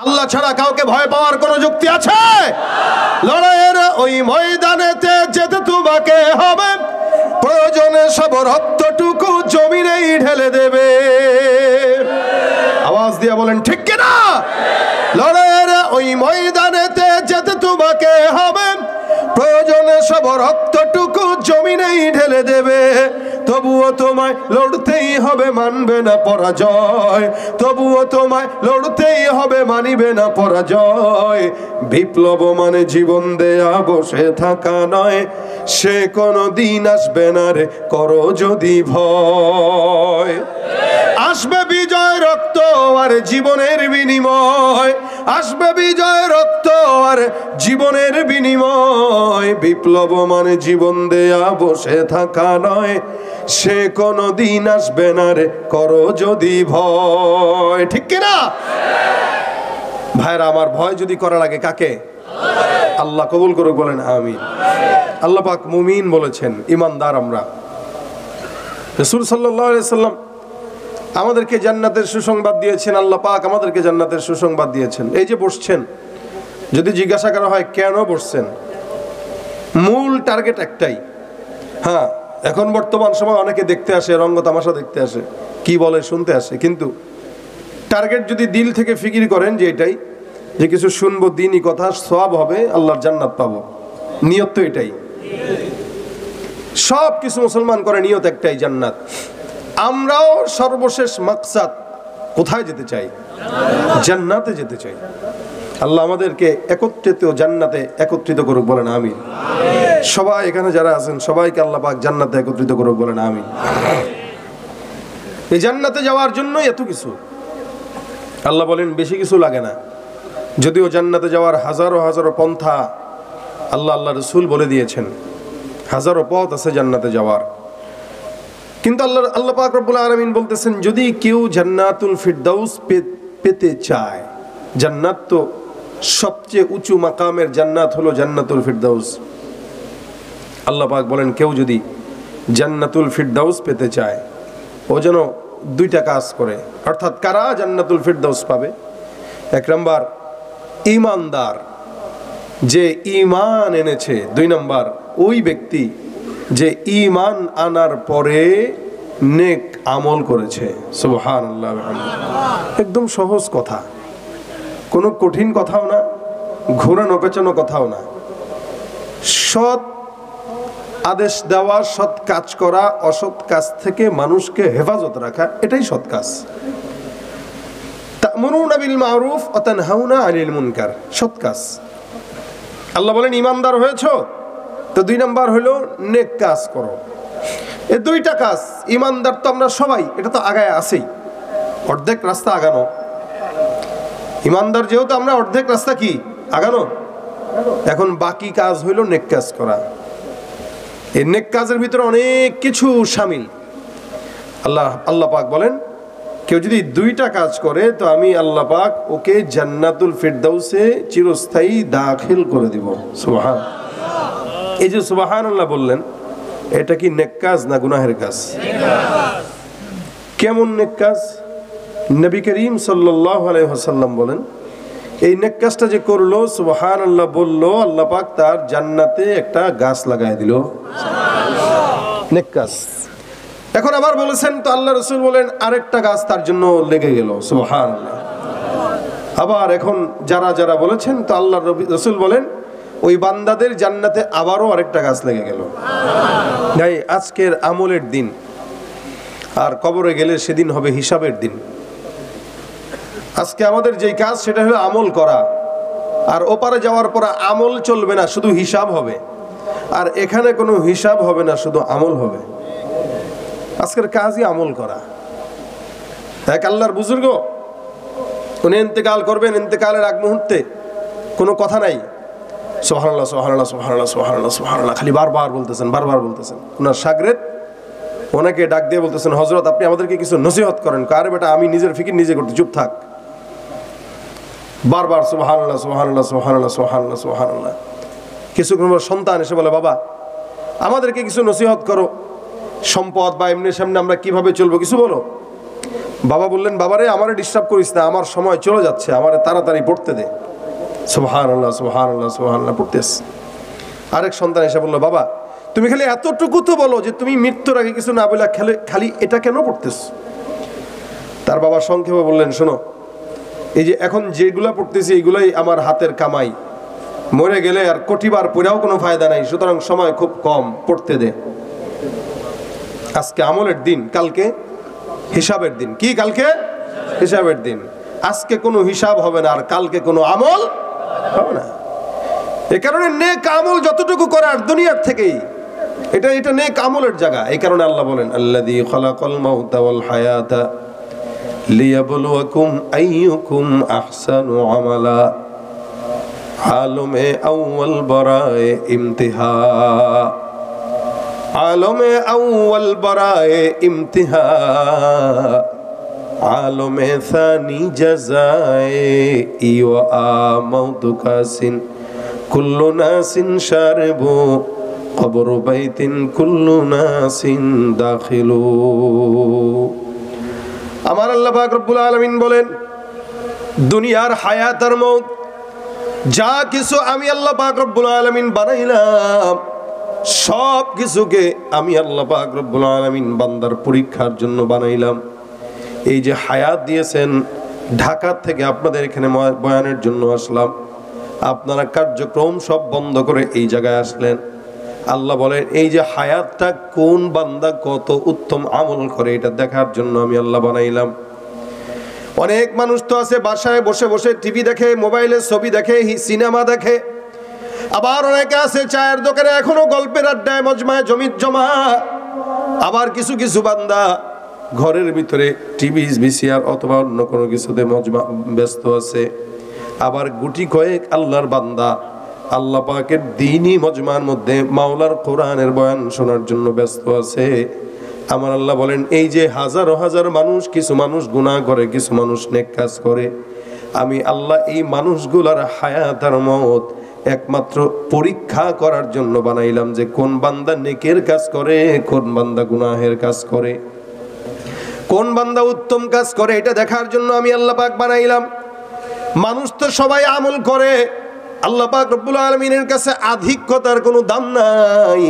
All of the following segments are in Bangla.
আল্লাহ ছাড়া কাউকে ভয় পাওয়ার কোনো যুক্তি আছে? লড়াইয়ের ওই ময়দানেতে যেতে তোমাকে হবে, প্রয়োজনে সব রক্তটুকু জমিনেই ঢেলে দেবে। আওয়াজ দিয়ে বলেন ঠিক কিনা? লড়াইয়ের ওই ময়দানেতে যেতে তোমাকে হবে, প্রয়োজনে সব রক্তটুকু জমিনেই ঢেলে দেবে। তবুও তোমায় লড়তেই হবে, মানবে না পরাজয়। তবুও তোমায় লড়তেই হবে, মানিবে না পরাজয়। বিপ্লব মানে জীবন দেয়া, বসে থাকা নয়। সে কোনো দিন আসবে না রে, করো যদি ভয়। আসবে বিজয় রক্ত আর জীবনের বিনিময়, আসবে বিজয় রক্ত আর জীবনের বিনিময়। বিপ্লব মানে জীবন দেয়া, বসে থাকা নয়। সে কোনো দিন আসবে না রে, করো যদি ভয়। ঠিক কিনা ভাইরা আমার? ভয় যদি করা লাগে কাকে? আল্লাহ কবুল করুক, বলেন আমিন। আল্লাহ পাক মুমিন বলেছেন, ইমানদার আমরা। রাসূল সাল্লাল্লাহু আলাইহি সাল্লাম আমাদেরকে জান্নাতের সুসংবাদ দিয়েছেন। আল্লাহ পাক আমাদেরকে জান্নাতের সুসংবাদ দিয়েছেন। এই যে বসছেন, যদি জিজ্ঞাসা করা হয় কেন বসছেন, মূল টার্গেট একটাই। হ্যাঁ, এখন বর্তমান সময় অনেকে দেখতে আসে, রঙ্গ তামাশা দেখতে আসে, কি বলে শুনতে আসে, কিন্তু টার্গেট যদি দিল থেকে ফিকির করেন যে এটাই, যে কিছু শুনবো, দিনই কথা, সওয়াব হবে, আল্লাহর জান্নাত পাবো, নিয়ত তো এটাই। সব কিছু মুসলমান করে নিয়ত একটাই, জান্নাত। আমরাও সর্বশেষ মাকসাদ কোথায় যেতে চাই? জান্নাতে যেতে চাই। আল্লাহ আমাদেরকে একত্রিত জান্নাতে একত্রিত করুক, বলেন আমিন। সবাই এখানে যারা আছেন সবাইকে আল্লাহ পাক জান্নাতে একত্রিত করুক, বলেন আমিন। এই জান্নাতে যাওয়ার জন্যই এত কিছু। আল্লাহ বলেন বেশি কিছু লাগে না, যদিও জান্নাতে যাওয়ার হাজারো হাজারো পন্থা আল্লাহ রাসূল বলে দিয়েছেন, হাজারো পথ আছে জান্নাতে যাওয়ার। কিন্তু আল্লাহ পাক রব্বুল আলামিন বলতেছেন, যদি কেউ জান্নাতুল ফিরদাউস পেতে চায়, জান্নাত তো সবচেয়ে উঁচু মাকামের জান্নাত হলো জান্নাতুল ফিরদাউস। আল্লাহ পাক বলেন কেউ যদি জান্নাতুল ফিরদাউস পেতে চায়, ও যেন দুইটা কাজ করে। অর্থাৎ কারা জান্নাতুল ফিরদাউস পাবে? এক নাম্বার ঈমানদার, যে ঈমান এনেছে। দুই নাম্বার ওই ব্যক্তি যে ঈমান আনার পরে নেক আমল করেছে। সুবহানাল্লাহ। একদম সহজ কথা, কোনো কঠিন কথাও না, ঘোরানো পেঁচানো কথাও না। সৎ আদেশ দেওয়া, সৎ কাজ করা, অসৎ কাজ থেকে মানুষকে হেফাজত রাখা, এটাই সৎ কাজ। তা'মুরুনা বিল মা'রুফ ওয়া তানহাউনা আনিল মুনকার, সৎ কাজ। আল্লাহ বলেন ঈমানদার হয়েছো তো দুই নাম্বার হলো নেক কাজ করো। এই দুইটা কাজ, ঈমানদার তো আমরা সবাই, এটা তো আগায় আছেই, অর্ধেক রাস্তা আগানো। ঈমানদার যেহেতু আমরা, অর্ধেক রাস্তা কি আগানো। এখন বাকি কাজ হইল নেক কাজ করা। এই নেক কাজের ভিতরে অনেক কিছু শামিল। আল্লাহ পাক বলেন কেউ যদি দুইটা কাজ করে তো আমি আল্লাহ পাক ওকে জান্নাতুল ফিরদাউসে চিরস্থায়ী দাখিল করে দিব। সুবহান। এই যে সুবহানাল্লাহ বললেন, এটা কি নেক কাজ না গুনাহের কাজ? কেমন নেক কাজ? নবী করিম সাল্লাল্লাহু আলাইহি ওয়াসাল্লাম বলেন, এই নেক কাজটা যে করলো, সুবহানাল্লাহ বললো, আল্লাহ পাক তার জান্নাতে একটা গাছ লাগায় দিল। নেক কাজ। এখন আবার বলেছেন তো আল্লাহ রাসূল বলেন আরেকটা গাছ তার জন্য লেগে গেল। সুবহানাল্লাহ। আবার এখন যারা বলেছেন তো আল্লাহ রাসূল বলেন ওই বান্দাদের জান্নাতে আবারও আরেকটা গাছ লেগে গেল। তাই আজকের আমলের দিন, আর কবরে গেলে সেদিন হবে হিসাবের দিন। আজকে আমাদের যেই কাজ সেটা হলো আমল করা, আর ওপারে যাওয়ার পর আমল চলবে না, শুধু হিসাব হবে। আর এখানে কোনো হিসাব হবে না, শুধু আমল হবে। আজকের কাজই আমল করা। এক আল্লাহর বুজুর্গ, উনি ইন্তেকাল করবেন, ইন্তেকালের আগ মুহূর্তে কোনো কথা নাই, সুবহানাল্লাহ সুবহানাল্লাহ সুবহানাল্লাহ সুবহানাল্লাহ সুবহানাল্লাহ খালি বারবার বলতেছেন। ওনার শাগরেদ ওনাকে ডাক দিয়ে বলতেছেন, হযরত আপনি আমাদেরকে কিছু নসিহত করেন। আরে বেটা, আমি নিজের ফিকির নিজে করতে, চুপ থাক। বারবার সুবহানাল্লাহ সুবহানাল্লাহ সুবহানাল্লাহ সুবহানাল্লাহ সুবহানাল্লাহ। কিছুক্ষণ পর সন্তান এসে বলে, বাবা আমাদেরকে কিছু নসিহত করো, সম্পদ বা এমনি সামনে আমরা কিভাবে চলবো কিছু বলো। বাবা বললেন, বাবারে আমারে ডিস্টার্ব করিস না, আমার সময় চলে যাচ্ছে, আমারে তাড়াতাড়ি পড়তে দে। সুবহানাল্লাহ সুবহানাল্লাহ সুবহানাল্লাহ পড়তেছে। আরেক সন্তান এসে বলল, বাবা তুমি খালি এতটুকু তো বলো যে তুমি মৃত্যুর আগে কিছু না বলে খালি এটা কেন পড়তেছ? তার বাবা সংক্ষেপে বললেন, শোনো, এই যে এখন যেগুলা পড়তেছি এগুলাই আমার হাতের কামাই, মরে গেলে আর কোটিবার পড়েও কোনো ফায়দা নাই, সুতরাং সময় খুব কম, পড়তে দে। আজকে আমলের দিন, কালকে হিসাবের দিন। কি কালকে? হিসাবের দিন। আজকে কোনো হিসাব হবে না, আর কালকে কোনো আমল হবে না। এ কারণে নেক আমল যতটুকু করার দুনিয়ার থেকেই, এটা নেক আমলের জায়গা। এই কারণে আল্লাহ বলেন, আল্লাযী খালাকাল মাউতা ওয়াল হায়াতা লিয়াবলুয়াকুম আইয়ুকুম আহসানু আমালা। আলমে আউয়াল বরায়ে ইমতিহা, আলমে আউয়াল বরায়ে ইমতিহা, আলমে সানি জাযায়ে ইওয়া আমৌতু কাসিন কুল্লু নাসিন শারিবু কবরু বাইতিন কুল্লু নাসিন দাখিলু। আমার আল্লাহ পাক রব্বুল আলামিন বলেন, দুনিয়ার হায়াত আর মউত যা কিছু আমি আল্লাহ পাক রব্বুল আলামিন বানাইলাম, সব কিছুকে আমি আল্লাহ পাক রব্বুল আলামিন বান্দার পরীক্ষার জন্য বানাইলাম। এই যে হায়াত দিয়েছেন, ঢাকা থেকে আপনাদের এখানে বয়ানের জন্য আসলাম, আপনারা কার্যক্রম সব বন্ধ করে এই জায়গায় আসলেন। আল্লাহ বলেন, এই যে হায়াতটা কোন বান্দা কত উত্তম আমল করে এটা দেখার জন্য আমি আল্লাহ বানাইলাম। অনেক মানুষ তো আছে বাসায় বসে বসে টিভি দেখে, মোবাইলে ছবি দেখে, সিনেমা দেখে। আবার অনেকে আছে চায়ের দোকানে এখনো গল্পের আড্ডায় মজমায় জমিত জমা। আবার কিছু কিছু বান্দা ঘরের ভিতরে টিভি, ভিসিআর অথবা অন্য কোনো কিছুতে মজমা ব্যস্ত আছে। আবার গুটি কয়েক আল্লাহর বান্দা আল্লাহ পাকের দ্বীনি মজমার মধ্যে মাওলার কোরআনের বয়ান শোনার জন্য ব্যস্ত আছে। আমার আল্লাহ বলেন, এই যে হাজারো হাজার মানুষ, কিছু মানুষ গুনাহ করে, কিছু মানুষ নেক কাজ করে, আমি আল্লাহ এই মানুষগুলার হায়াত আর মওত একমাত্র পরীক্ষা করার জন্য বানাইলাম, যে কোন বান্দা নেকের কাজ করে, কোন বান্দা গুনাহের কাজ করে, কোন বান্দা উত্তম কাজ করে, এটা দেখার জন্য আমি আল্লাহ পাক বানাইলাম। মানুষ তো সবাই আমল করে, আল্লাহ পাক রব্বুল আলামিনের কাছে আধিক্যতার কোনো দাম নাই।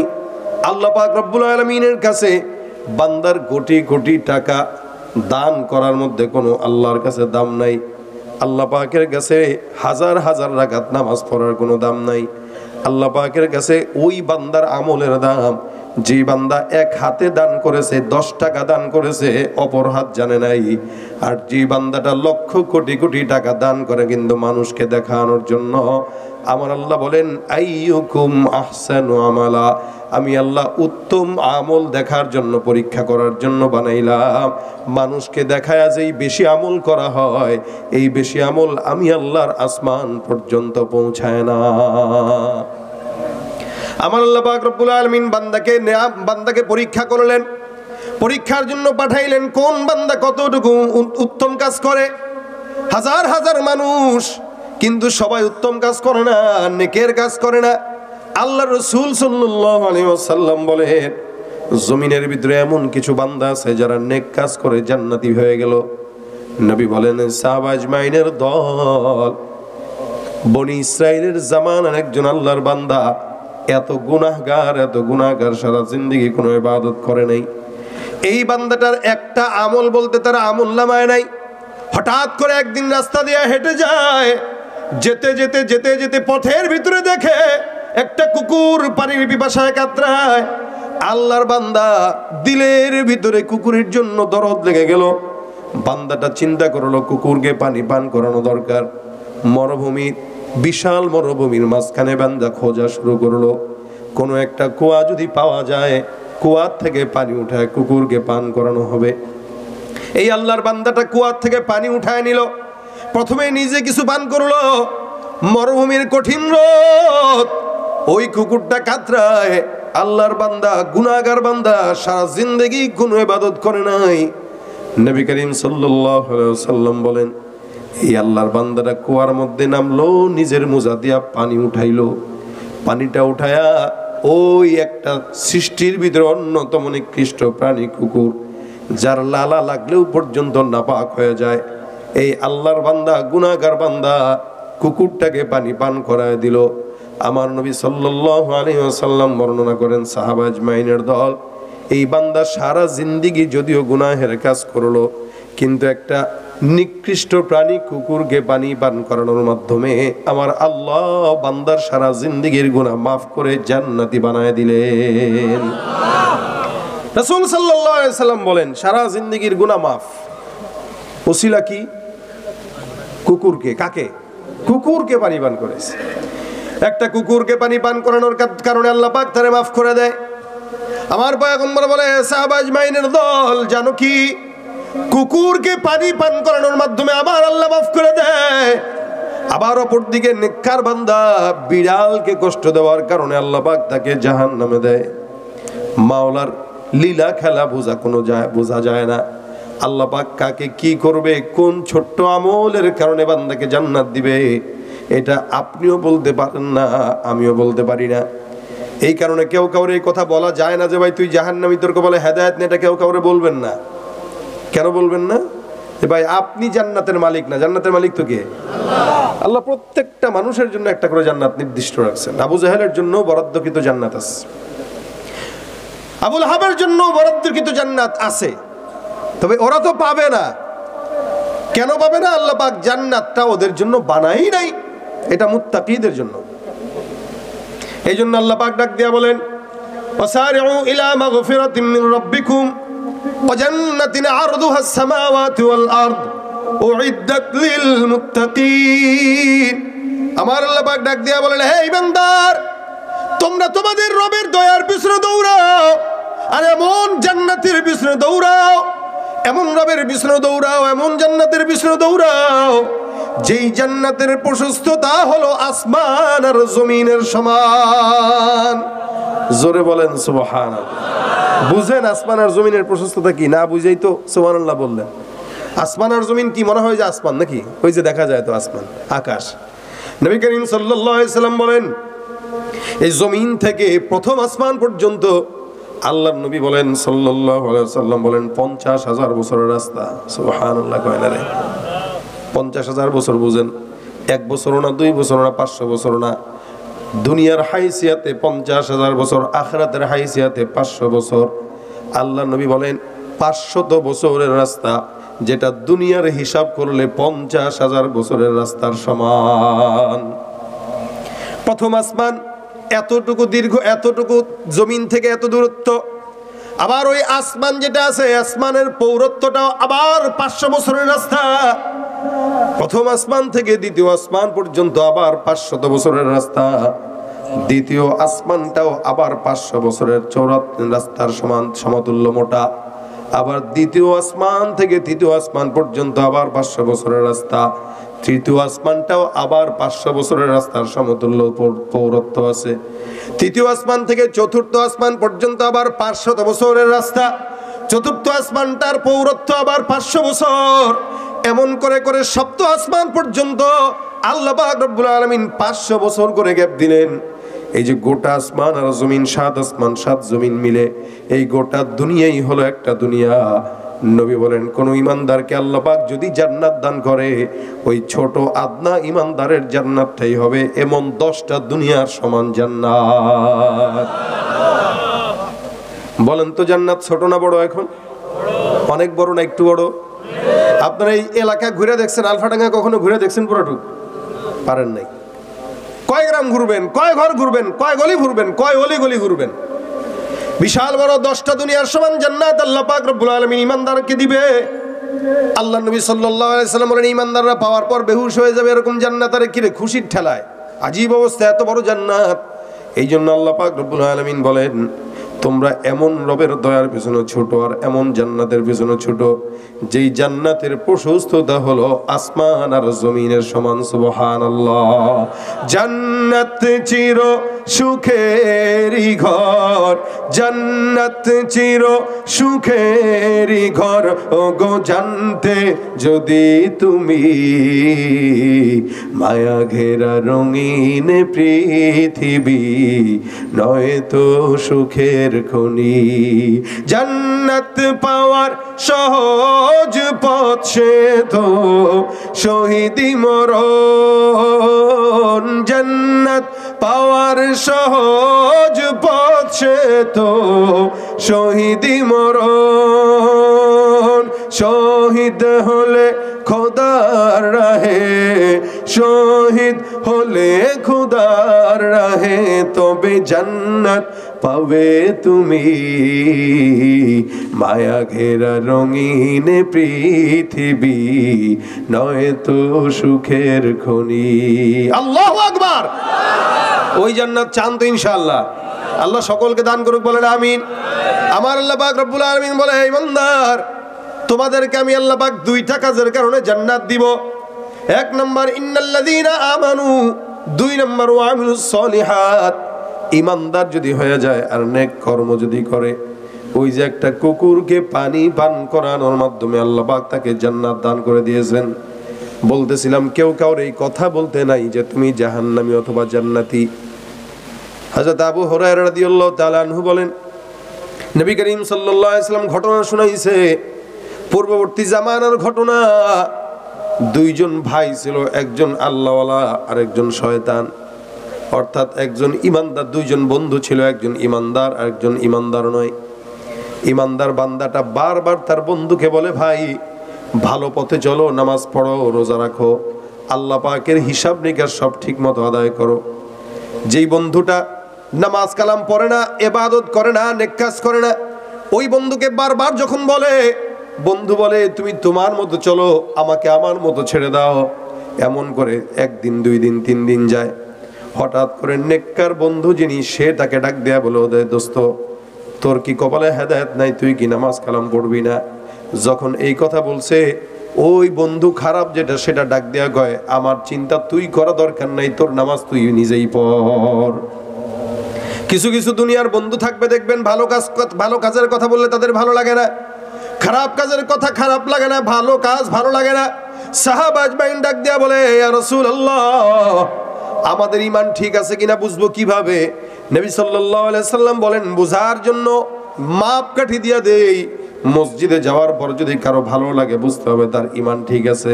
আল্লাহ পাক রব্বুল আলামিনের কাছে বান্দার কোটি কোটি টাকা দান করার মধ্যে কোনো আল্লাহর কাছে দাম নাই। আল্লাহ পাকের কাছে হাজার হাজার রাকাত নামাজ পড়ার কোনো দাম নাই। আল্লাহ পাকের কাছে ওই বান্দার আমলের দাম, যে বান্দা এক হাতে দান করেছে, 10 টাকা দান করেছে, অপর হাত জানে নাই। আর যে বান্দাটা লক্ষ কোটি কোটি টাকা দান করে কিন্তু মানুষকে দেখানোর জন্য, আমার আল্লাহ বলেন, আইয়ুকুম আহসানু আমালা, আমি আল্লাহ উত্তম আমল দেখার জন্য, পরীক্ষা করার জন্য বানাইলাম। মানুষকে দেখায় যেই বেশি আমল করা হয়, এই বেশি আমল আমি আল্লাহর আসমান পর্যন্ত পৌঁছায় না। আমার আল্লাহ পাক রব্বুল আলামিন বান্দাকে পরীক্ষা করলেন, পরীক্ষার জন্য পাঠাইলেন কোন বান্দা কতটুকু উত্তম কাজ করে। হাজার হাজার মানুষ, কিন্তু সবাই উত্তম কাজ করে না, নেকের কাজ করে না। আল্লাহ রাসূল সাল্লাল্লাহু আলাইহি ওয়াসাল্লাম বলেন, জমিনের ভিতরে এমন কিছু বান্দা আছে যারা নেক কাজ করে জান্নাতি হয়ে গেল। নবী বলেন, সাহাবা আজমাইনের দল, বনি ইসরাইলের জামানার একজন আল্লাহর বান্দা, এত গুনাহগার সারা জিন্দেগি কোনো ইবাদত করে নাই। এই বান্দাটার একটা আমল বলতে তার আমলনামায় নাই। হঠাৎ করে একদিন রাস্তা দিয়ে হেঁটে যায়, যেতে যেতে যেতে যেতে পথের ভিতরে দেখে একটা কুকুর পানির পিপাসায় কাতরায়। আল্লাহর বান্দা দিলের ভিতরে কুকুরের জন্য দরদ লেগে গেল। বান্দাটা চিন্তা করলো কুকুরকে পানি পান করানো দরকার। মরুভূমির, বিশাল মরুভূমির মাঝখানে বান্দা খোঁজা শুরু করলো, কোনো একটা কুয়া যদি পাওয়া যায়, কুয়ার থেকে পানি উঠায় কুকুরকে পান করানো হবে। এই আল্লাহর বান্দাটা কুয়ার থেকে পানি উঠায় নিল। প্রথমে নিজে কিছু পান করলো, মরুভূমির কঠিন রোদ, ওই কুকুরটা কাতরায়। আল্লাহর বান্দা, গুনাহগার বান্দা, সারা জিন্দেগি কোনো ইবাদত করে নাই। নবী করিম সাল্লাল্লাহু আলাইহি ওয়াসাল্লাম বলেন, এই আল্লাহর বান্দাটা কুয়ার মধ্যে নামলো, নিজের মোজা দিয়া পানি উঠাইলো। পানিটা উঠায়া ওই একটা সৃষ্টির ভিতরে অন্যতম নিকৃষ্ট প্রাণী কুকুর, যার লালা লাগলেও পর্যন্ত নাপাক হয়ে যায়, এই আল্লাহর বান্দা, গুনাহগার বান্দা কুকুরটাকে পানি পান করায় দিল। আমার নবী সাল্লাল্লাহু আলাইহি ওয়াসাল্লাম বর্ণনা করেন, সাহাবা আজমাইনের দল, এই বান্দা সারা জিন্দেগি যদিও গুনাহের কাজ করলো, কিন্তু একটা নিকৃষ্ট প্রাণী কুকুরকে পানি পান করানোর মাধ্যমে আমার আল্লাহ বান্দার সারা জিন্দেগির গুনাহ মাফ করে জান্নাতি বানায় দিলেন। রাসূল সাল্লাল্লাহু আলাইহি ওয়াসাল্লাম বলেন, সারা জিন্দেগির গুনাহ মাফ। ওসিলা কি? কুকুরকে। কাকে? কুকুরকে পানি পান করেছে। একটা কুকুরকে পানি পান করানোর কারণে আল্লাহ পাক তারে মাফ করে দেয়। আমার পয়গম্বর বলে, সাহাবা আজমাইনের দল, জানো কি, কুকুরকে পানি পান করানোর মাধ্যমে আবার আল্লাহ মাফ করে দেয়। আবার অপর দিকে নেককার বান্দা বিড়ালকে কষ্ট দেওয়ার কারণে আল্লাহ পাক তাকে জাহান্নামে দেয়। মাওলার লীলা খেলা বোঝা যায় না। আল্লাহ পাক কাকে কি করবে, কোন ছোট্ট আমলের কারণে বান্দাকে জান্নাত দিবে, এটা আপনিও বলতে পারেন না, আমিও বলতে পারি না। এই কারণে কেউ কাউরে এই কথা বলা যায় না যে ভাই তুই জাহান্নামী, তোর কপালে হেদায়েত নেই, এটা কেউ কাউরে বলবেন না। কেন বলবেন না? ভাই আপনি জান্নাতের মালিক না, জান্নাতের মালিক তো কে? আল্লাহ প্রত্যেকটা মানুষের জন্য একটা করে জান্নাত নির্দিষ্ট রাখছেন। আবু জাহেলের জন্য বরাদ্দকৃত জান্নাত আছে, আবুল হাবের জন্য বরাদ্দকৃত জান্নাত আছে, তবে ওরা তো পাবে না। কেন পাবে না? আল্লাহ পাক জান্নাতটা ওদের জন্য বানাই নাই, এটা মুত্তাকিদের জন্য। এই জন্য আল্লাহ পাক ডাক দিয়া বলেন, ওয়াসারিউ ইলা মাগফিরাতিম মিন রাব্বিকুম ওয়া জান্নাতিন আরদুহাস সামাওয়াতু ওয়াল আরদ উইদ্দাত লিল মুত্তাকিন। আমার আল্লাহ পাক ডাক দিয়া বলেন, হে ইমানদার, তোমরা তোমাদের রবের দয়ার পিছনে দৌড়াও, আর এমন জান্নাতের পিছনে দৌড়াও, এমন রবের পিছনে দৌড়াও, এমন জান্নাতের পিছনে দৌড়াও যেই জান্নাতের প্রশস্ততা হলো আসমান আর জমিনের সমান। জোরে বলেন সুবহানাল্লাহ। বুঝেন আসমান আর জমিনের প্রশস্ততা কি? না বুঝেই তো সুবহানাল্লাহ বললেন। আসমান আর জমিন কি মনে হয় যে আসমান নাকি? ওই যে দেখা যায় তো আসমান, আকাশ। নবী করিম সাল্লাল্লাহু আলাইহি সাল্লাম বলেন, এই জমিন থেকে প্রথম আসমান পর্যন্ত আল্লাহর নবী বলেন সাল্লাল্লাহু আলাইহি ওয়াসাল্লাম বলেন 50,000 বছরের রাস্তা। সুবহানাল্লাহ। কয় না রে? 50,000 বছর। বুঝেন, 1 বছর না, 2 বছর না, 500 বছর না। দুনিয়ার হাইসিয়াতে 50,000 বছর, আখিরাতের হাইসিয়াতে 500 বছর। আল্লাহর নবী বলেন 500 বছরের রাস্তা, যেটা দুনিয়ার হিসাব করলে 50,000 বছরের রাস্তার সমান। প্রথম আসমান এতটুকু দীর্ঘ, এতটুকু জমিন থেকে এত দূরত্ব। আবার ওই আসমান যেটা আছে, আসমানের পৌরত্বটাও আবার 500 বছরের রাস্তা। প্রথম আসমান থেকে দ্বিতীয় আসমান পর্যন্ত আবার 500 বছরের রাস্তা। দ্বিতীয় আসমানটাও আবার 500 বছরের রাস্তার সমান, সমতুল্য মোটা। আবার দ্বিতীয় আসমান থেকে তৃতীয় আসমান পর্যন্ত আবার 500 বছরের রাস্তা। তৃতীয় আসমানটাও আবার 500 বছরের রাস্তার সমতুল্য পৌরত্ব আছে। তৃতীয় আসমান থেকে চতুর্থ আসমান পর্যন্ত আবার 500 বছরের রাস্তা। চতুর্থ আসমানটার পৌরত্ব আবার 500 বছর। এমন করে করে সপ্তম আসমান পর্যন্ত আল্লাহ পাক রব্বুল আলামিন 500 বছর করে গ্যাপ দিলেন। এই যে গোটা আসমান আর জমিন, 7 আসমান 7 জমিন মিলে এই গোটা দুনিয়াই হলো একটা দুনিয়া। নবী বলেন, কোন ইমানদারকে আল্লাহ পাক যদি জান্নাত দান করে, ওই ছোট আদনা ইমানদারের জান্নাতটাই হবে এমন 10টা দুনিয়ার সমান জান্নাত। বলেন তো জান্নাত ছোট না বড়? এখন অনেক বড় না একটু বড়? আপনারা এই এলাকা ঘুরে দেখছেন? আলফাডাঙ্গা কখনো ঘুরে দেখছেন পুরোটুকু? পারেন নাই। কয় গ্রাম ঘুরবেন, কয় ঘর ঘুরবেন, কয় গলি ঘুরবেন, কয় অলি গলি ঘুরবেন? বিশাল বড় 10টা দুনিয়ার সমান জান্নাত আল্লাহ পাক রব্বুল আলামিন ইমানদারকে দিবে। আল্লাহ নবী সাল্লাল্লাহু আলাইহি সাল্লাম বলেন, ইমানদাররা পাওয়ার পর বেহুশ হয়ে যাবে এরকম জান্নাত। আরে কিরে, খুশির ঠেলায় আজীব অবস্থা, এত বড় জান্নাত। এই জন্য আল্লাহ পাক রব্বুল আলামিন বলেন, তোমরা এমন রবের দয়ার পিছনে ছোট, আর এমন জান্নাতের পিছনে ছোট যেই জান্নাতের প্রশস্ততা হলো আসমান আর জমিনের সমান। সুবহানাল্লাহ। জান্নাত চির সুখেরই ঘর, জান্নাত চির সুখেরই ঘর। ওগো জানতে যদি তুমি, মায়া ঘেরা রঙিন পৃথিবী নয় তো সুখের খনি। জান্নাত পাওয়ার সহজ পথ সে তো শহীদি মরণ। জান্নাত পাওয়ার সহজ পথ সে তো শহীদি মরণ। শহীদ হলে খোদার রাহে, শহীদ হলে খোদার রাহে, তবে জান্নাত পাবে তুমি। মায়া ঘেরা রঙিন পৃথিবী নয় তো সুখের খনি। আল্লাহু আকবার। ওই জান্নাত চান তো ইনশাআল্লাহ? আল্লাহ সকলকে দান করুক, বলেন আমিন। আমার আল্লাহ পাক রব্বুল আলামিন বলে, হে ইমানদার, তোমাদেরকে আমি আল্লাহ পাক দুইটা কাজের কারণে জান্নাত দিব। এক নম্বর ইন্নাল্লাযীনা আমানু, দুই নম্বর ওয়া আমিলুস সলিহাত। ইমানদার যদি হয়ে যায় আর নেক কর্ম যদি করে, ওই যে একটা কুকুরকে পানি পান করানোর মাধ্যমে আল্লাহ পাক তাকে জান্নাত দান করে দিয়েছেন। বলতেছিলাম কেউ কাউর এই কথা বলতে নাই যে তুমি জাহান্নামী অথবা জান্নাতি। হযরত আবু হুরায়রা রাদিয়াল্লাহু তাআলা আনহু বলেন, নবী করিম সাল্লাল্লাহু আলাইহি ওয়াসাল্লাম ঘটনা শুনাইছে, পূর্ববর্তী জামানার ঘটনা। দুইজন ভাই ছিল, একজন আল্লাহওয়ালা আর একজন শয়তান। অর্থাৎ একজন ইমানদার, দুইজন বন্ধু ছিল, একজন ইমানদার আর একজন ইমানদার নয়। ইমানদার বান্দাটা বারবার তার বন্ধুকে বলে, ভাই ভালো পথে চলো, নামাজ পড়ো, রোজা রাখো, আল্লাহ পাকের হিসাব নিকাশ সব ঠিক মতো আদায় করো। যেই বন্ধুটা নামাজ কালাম পড়ে না, ইবাদত করে না, নেক কাজ করে না, ওই বন্ধুকে বারবার যখন বলে, বন্ধু বলে তুমি তোমার মতো চলো, আমাকে আমার মতো ছেড়ে দাও। এমন করে একদিন, দুই দিন, তিন দিন যায়। হঠাৎ করে নেককার বন্ধু যিনি, সে তাকে ডাক দেয়া বলে, ওদের দোস্ত, তোর কি কপালে হেদায়েত নাই? তুই কি নামাজ কালাম পড়বি না? যখন এই কথা বলছে, ওই বন্ধু খারাপ যেটা, সেটা ডাক দেয়া কয়, আমার চিন্তা তুই করা দরকার নাই, তোর নামাজ তুই নিজেই পড়। কিছু কিছু দুনিয়ার বন্ধু থাকবে, দেখবেন ভালো কাজের কথা বললে তাদের ভালো লাগে না, খারাপ কাজের কথা খারাপ লাগে না, ভালো কাজ ভালো লাগে না। সাহাবা আজমাইন ডাক দেয়া বলে, ইয়া রাসূলুল্লাহ, আমাদের ঈমান ঠিক আছে কিনা বুঝবো কিভাবে? নবী সাল্লাল্লাহু আলাইহি সাল্লাম বলেন, বুঝার জন্য মাপকাঠি দিয়া দেই। মসজিদে যাওয়ার পর যদি কারো ভালো লাগে, বুঝতে হবে তার ঈমান ঠিক আছে।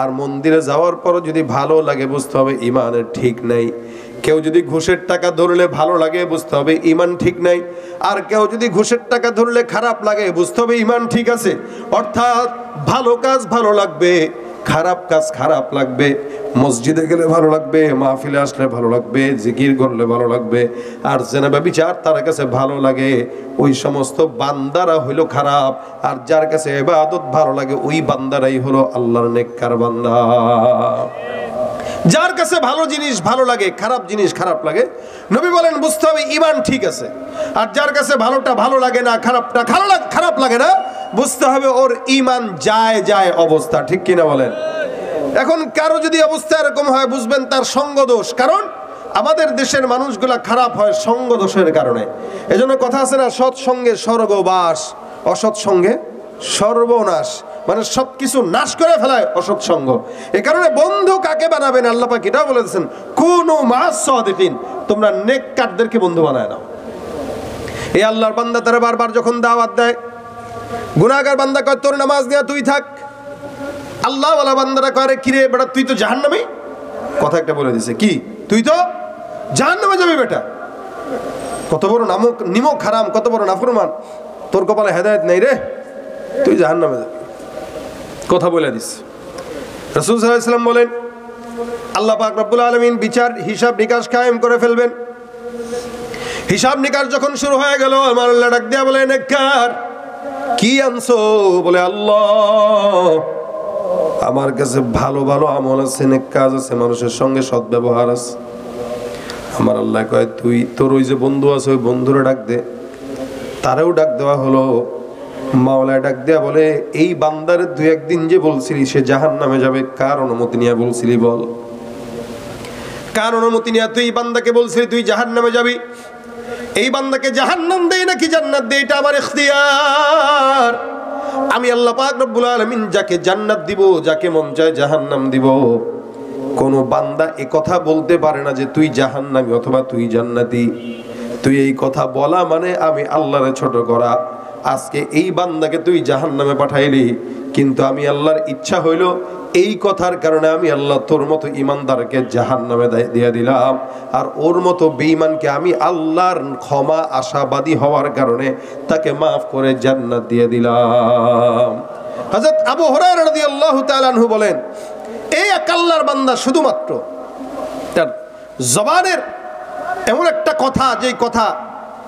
আর মন্দিরে যাওয়ার পর যদি ভালো লাগে, বুঝতে হবে ঈমানের ঠিক নাই। কেউ যদি ঘুষের টাকা ধরলে ভালো লাগে, বুঝতে হবে ঈমান ঠিক নাই। আর কেউ যদি ঘুষের টাকা ধরলে খারাপ লাগে, বুঝতে হবে ঈমান ঠিক আছে। অর্থাৎ ভালো কাজ ভালো লাগবে, খারাপ কাজ খারাপ লাগবে। মসজিদে গেলে ভালো লাগবে, মাহফিলে আসলে ভালো লাগবে, জিকির করলে ভালো লাগবে। আর জেনা ব্যভিচার তার কাছে ভালো লাগে, ওই সমস্ত বান্দারা হইল খারাপ। আর যার কাছে ইবাদত ভালো লাগে, ওই বান্দারাই হলো আল্লাহর নেককার বান্দা। যার কাছে ভালো জিনিস ভালো লাগে, খারাপ জিনিস খারাপ লাগে, নবী বলেন বুঝতে হবে ঈমান ঠিক আছে। আর যার কাছে ভালোটা ভালো লাগে না, খারাপটা খারাপ লাগে না, বুঝতে হবে ওর ঈমান যায় যায় অবস্থা। ঠিক কিনা বলেন? এখন কারো যদি অবস্থা এরকম হয়, বুঝবেন তার সঙ্গ দোষ। কারণ আমাদের দেশের মানুষগুলা খারাপ হয় সঙ্গ দোষের কারণে। এজন্য কথা আছে না, সৎসঙ্গে স্বর্গবাস, অসৎ সঙ্গে সর্বনাশ। মানে সবকিছু নাশ করে ফেলায় অসৎ সঙ্গ। এ কারণে বন্ধু কাকে বানাবেন, আল্লাহ পাক এটাও বলেছেন, কুনু মা'আস সাদিকিন, তোমরা নেককারদেরকে বন্ধু বানায় নাও। এই আল্লাহর বান্দা তারা বারবার যখন দাওয়াত দেয়, গুনাহগার বান্দা কয় তোর নামাজ নিয়ে তুই থাক। আল্লাহ ওয়ালা বান্দারা কয়, কিরে বেটা তুই তো জাহান্নামী। কথা একটা বলে দিছে, কি তুই তো জাহান্নামে যাবি বেটা, কত বড় নিমক হারাম, কত বড় নাফরমান, তোর কপালে হেদায়েত নাই রে, তুই জাহান্নামে যাবি। কথা বলে দিস। রাসূল সাল্লাল্লাহু আলাইহি ওয়াসাল্লাম বলেন, আল্লাহ পাক রব্বুল আলামিন বিচার হিসাব নিকাশ কায়েম করে ফেলবেন। হিসাব নিকাশ যখন শুরু হয়ে গেল, আমার আল্লাহ ডাক দিয়া বলে, নেককার কি আনছো? বলে, আল্লাহ আমার কাছে ভালো ভালো আমল আছে, নেক কাজ আছে, মানুষের সঙ্গে সৎ ব্যবহার আছে। আমার আল্লাহ কয়, তুই তোর ওই যে বন্ধু আছে, ওই বন্ধুরা ডাক দে। তারেও ডাক দেওয়া হলো। মাওলায় ডাক দেয়া বলে, এই বান্দারে দুই একদিন যে বলছিলি সে জাহান্নামে যাবে, কার অনুমতি নিয়ে বলছিলি বল? কার অনুমতি নিয়ে তুই বান্দাকে বলছিস তুই জাহান্নামে যাবি? এই বান্দাকে জাহান্নাম দেই নাকি জান্নাত দেই এটা আমার ইখতিয়ার। আমি আল্লাহ পাক রব্বুল আলামিন যাকে জান্নাত দিব, যাকে মন চায় জাহান্নাম দিব। কোন বান্দা এ কথা বলতে পারে না যে তুই জাহান্নামী অথবা তুই জান্নাতি। তুই এই কথা বলা মানে আমি আল্লাহরে ছোট করা। আজকে এই বান্দাকে তুই জাহান্নামে পাঠাইলি, কিন্তু আমি আল্লাহর ইচ্ছা হইল এই কথার কারণে আমি আল্লাহ তোর মতো ইমানদারকে জাহান্নামে দিয়ে দিলাম, আর ওর মতো বেঈমানকে আমি আল্লাহর ক্ষমা আশাবাদী হওয়ার কারণে তাকে মাফ করে জান্নাত দিয়ে দিলাম। হযরত আবু হুরায়রা রাদিয়াল্লাহু তাআলা আনহু বলেন, এই এক আল্লাহর বান্দা শুধুমাত্র তার জবানের এমন একটা কথা, যেই কথা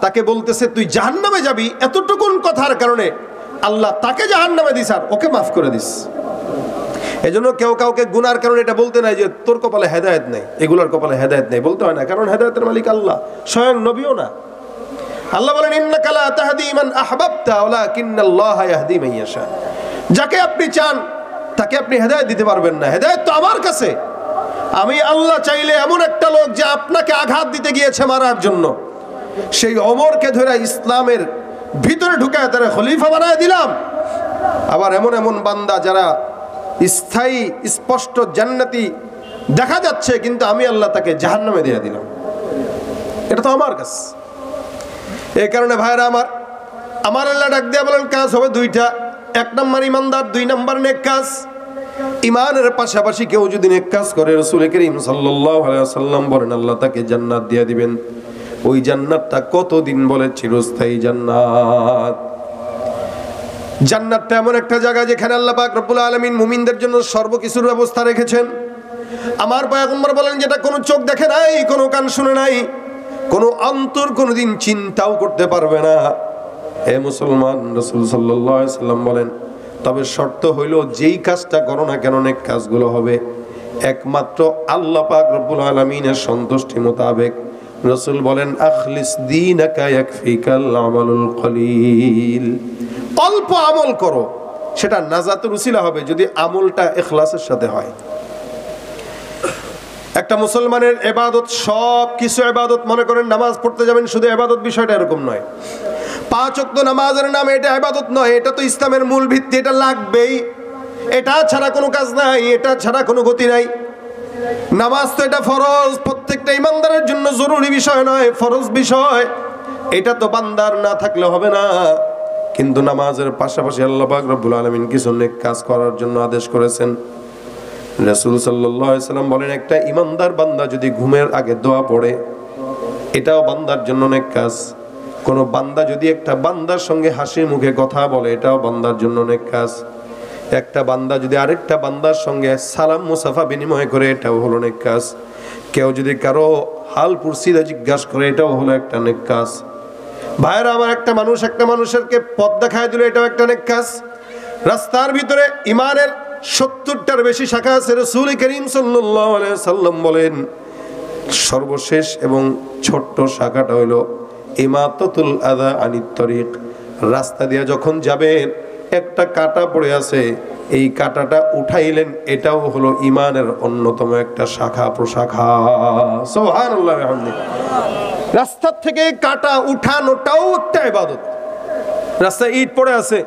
তাকে বলতেছে তুই জাহান্নামে যাবি, এতটুকুন কথার কারণে আল্লাহ তাকে জাহান্নামে দিস আর ওকে মাফ করে দিস। এজন্য কেউ কাউকে গুনার কারণে এটা বলতে নাই যে তোর কপালে হেদায়েত নেই, এগুলার কপালে হেদায়েত নেই, বলতে হয় না। কারণ হেদায়েতের মালিক আল্লাহ, স্বয়ং নবীও না। আল্লাহ বলেন ইন্নাকা লা তাহদি মান আহবাবতা ওয়ালাকিন্নাল্লাহা ইয়াহদি মান ইয়াশা। যাকে আপনি চান তাকে আপনি হেদায়েত দিতে পারবেন না, হেদায়েত তো আমার কাছে। আমি আল্লাহ চাইলে এমন একটা লোক যে আপনাকে আঘাত দিতে গিয়েছে মারার জন্য, সেই ওমরকে ধরে ইসলামের ভিতরে ঢুকায় তারা খলিফা বানায় দিলাম। আবার এমন এমন বান্দা যারা স্থায়ী স্পষ্ট জান্নাতি দেখা যাচ্ছে, কিন্তু আমি আল্লাহ তাকে জাহান্নামে দিয়ে দিলাম। এটা তো আমার কাছে। এই কারণে ভাইরা আমার আল্লাহ ডাক দিয়ে বলেন কাজ হবে দুইটা। এক নম্বর ইমানদার, দুই নম্বর নেক কাজ। ইমানের পাশাপাশি কেউ যদি নেক কাজ করে, রাসূল করিম সাল্লাল্লাহু আলাইহি ওয়াসাল্লাম বলেন আল্লাহ তাকে জান্নাত দিয়ে দিবেন। ওই জান্নাতটা কতদিন? বলে চিরস্থায়ী জান্নাত। জান্নাতটা এমন একটা জায়গা যেখানে আল্লাহ পাক রব্বুল আলামিন মুমিনদের জন্য সর্বকিছুর ব্যবস্থা রেখেছেন। আমার পয়গম্বর বলেন যেটা কোনো চোখ দেখে নাই, কোনো কান শুনে নাই, কোনো অন্তর কোনোদিন চিন্তাও করতে পারবে না। হে মুসলমান, রাসূল সাল্লাল্লাহু আলাইহি ওয়াসাল্লাম বলেন তবে শর্ত হইল যেই কাজটা করো না কেন নেক কাজগুলো হবে একমাত্র আল্লাহ পাক রব্বুল আলামিনের সন্তুষ্টি মোতাবেক। রাসূল বলেন আখলিস দীনাকা ইয়াকফিকাল আমালুল কলিল। অল্প আমল করো, সেটা নাজাতের উসিলা হবে যদি আমলটা ইখলাসের সাথে হয়। একটা মুসলমানের ইবাদত, সব কিছু ইবাদত, মনে করেন নামাজ পড়তে যাবেন শুধু ইবাদত, বিষয়টা এরকম নয়। 5 ওয়াক্ত নামাজের নামে এটা ইবাদত নয়, এটা তো ইসলামের মূল ভিত্তি, এটা লাগবেই। এটা ছাড়া কোনো কাজ নাই, এটা ছাড়া কোনো গতি নাই। নামাজ তো এটা ফরজ, প্রত্যেকটা ইমানদারের জন্য জরুরি বিষয় নয়, ফরজ বিষয়। এটা তো বান্দার না থাকলে হবে না। কিন্তু নামাজের পাশাপাশি আল্লাহ পাক রব্বুল আলামিন কিছু নেক কাজ করার জন্য আদেশ করেছেন। রাসূল সাল্লাল্লাহু আলাইহি ওয়াসাল্লাম বলেন একটা ইমানদার বান্দা যদি ঘুমের আগে দোয়া পড়ে, এটাও বান্দার জন্য নেক কাজ। কোন বান্দা যদি একটা বান্দার সঙ্গে হাসি মুখে কথা বলে, এটাও বান্দার জন্য নেক কাজ। একটা বান্দা যদি আরেকটা বান্দার সঙ্গে সালাম মুসাফা বিনিময় করে, এটাও হলো নেক কাজ। কেউ যদি কারো হাল পুরসিদা জিজ্ঞাসা করে, এটাও হলো একটা নেক কাজ। ভাইরা আমার, একটা মানুষ একটা মানুষেরকে পথ দেখায় দিল, এটাও একটা নেক কাজ। রাস্তার ভিতরে ইমানের 70টার বেশি শাখা আছে। রাসূল করিম সাল্লাল্লাহু আলাইহি ওয়াসাল্লাম বলেন সর্বশেষ এবং ছোট্ট শাখাটা হলো ইমাতাতুল আযা আনিত তরিক। রাস্তা দিয়ে যখন যাবেন একটা কাঁটা পড়ে আছে, এই কাঁটাটা উঠাইলেন, এটাও হলো ইমানের অন্যতম একটা শাখা প্রশাখা। সুবহানাল্লাহ ওয়া বিহামদিহি। রাস্তা থেকে কাঁটা উঠানোটাও একটা ইবাদত। রাস্তায় ইট পড়ে আছে,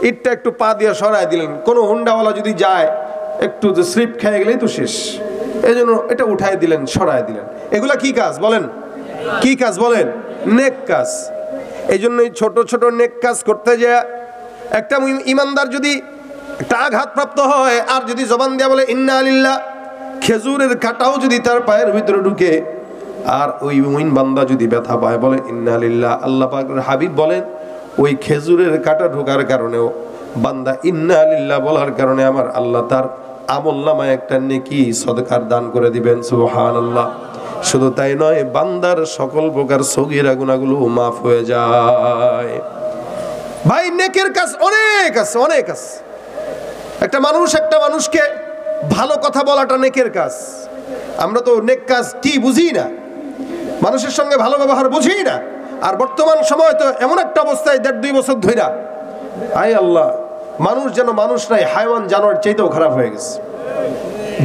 ইটটা একটু পা দিয়ে সরায় দিলেন। কোনো হুন্ডাওয়ালা যদি যায়, একটু স্লিপ খেয়ে গেলেই তো শেষ, এই জন্য এটা উঠাই দিলেন, সরায় দিলেন। এগুলা কি কাজ বলেন? কি কাজ বলেন? নেক কাজ। এই জন্যই ছোট ছোট নেক কাজ করতে যায় একটা ইমানদার যদি একটা আঘাতপ্রাপ্ত হয়, আর যদি জবান দেয়া বলে ইন্না লিল্লাহ, খেজুরের কাঁটাও যদি তার পায়ের ভিতরে ঢুকে, আর ওই মুমিন বান্দা যদি ব্যথা পায় বলে ইন্না লিল্লাহ, আল্লাহ পাকের হাবিব বলেন ওই খেজুরের কাঁটা ঢোকার কারণেও বান্দা ইন্না লিল্লাহ বলার কারণে আমার আল্লাহ তার আমলনামায় একটা নেকি সদকার দান করে দিবেন। সুবহানাল্লাহ। শুধু তাই নয়, বান্দার সকল প্রকার সগীরা গুনাহগুলো মাফ হয়ে যায়। ভাই নেকের কাজ অনেক আছে, অনেক আছে। একটা মানুষকে ভালো কথা বলাটা নেকের কাজ। আমরা তো নেক কাজ কি বুঝি না, মানুষের সঙ্গে ভালো ব্যবহার বুঝি না। আর বর্তমান সময় তো এমন একটা অবস্থায় 1.5-2 বছর ধইরা, আয় আল্লাহ, মানুষ যেন মানুষ নাই, হায়ওয়ান জানোয়ার চাইতেও খারাপ হয়ে গেছে,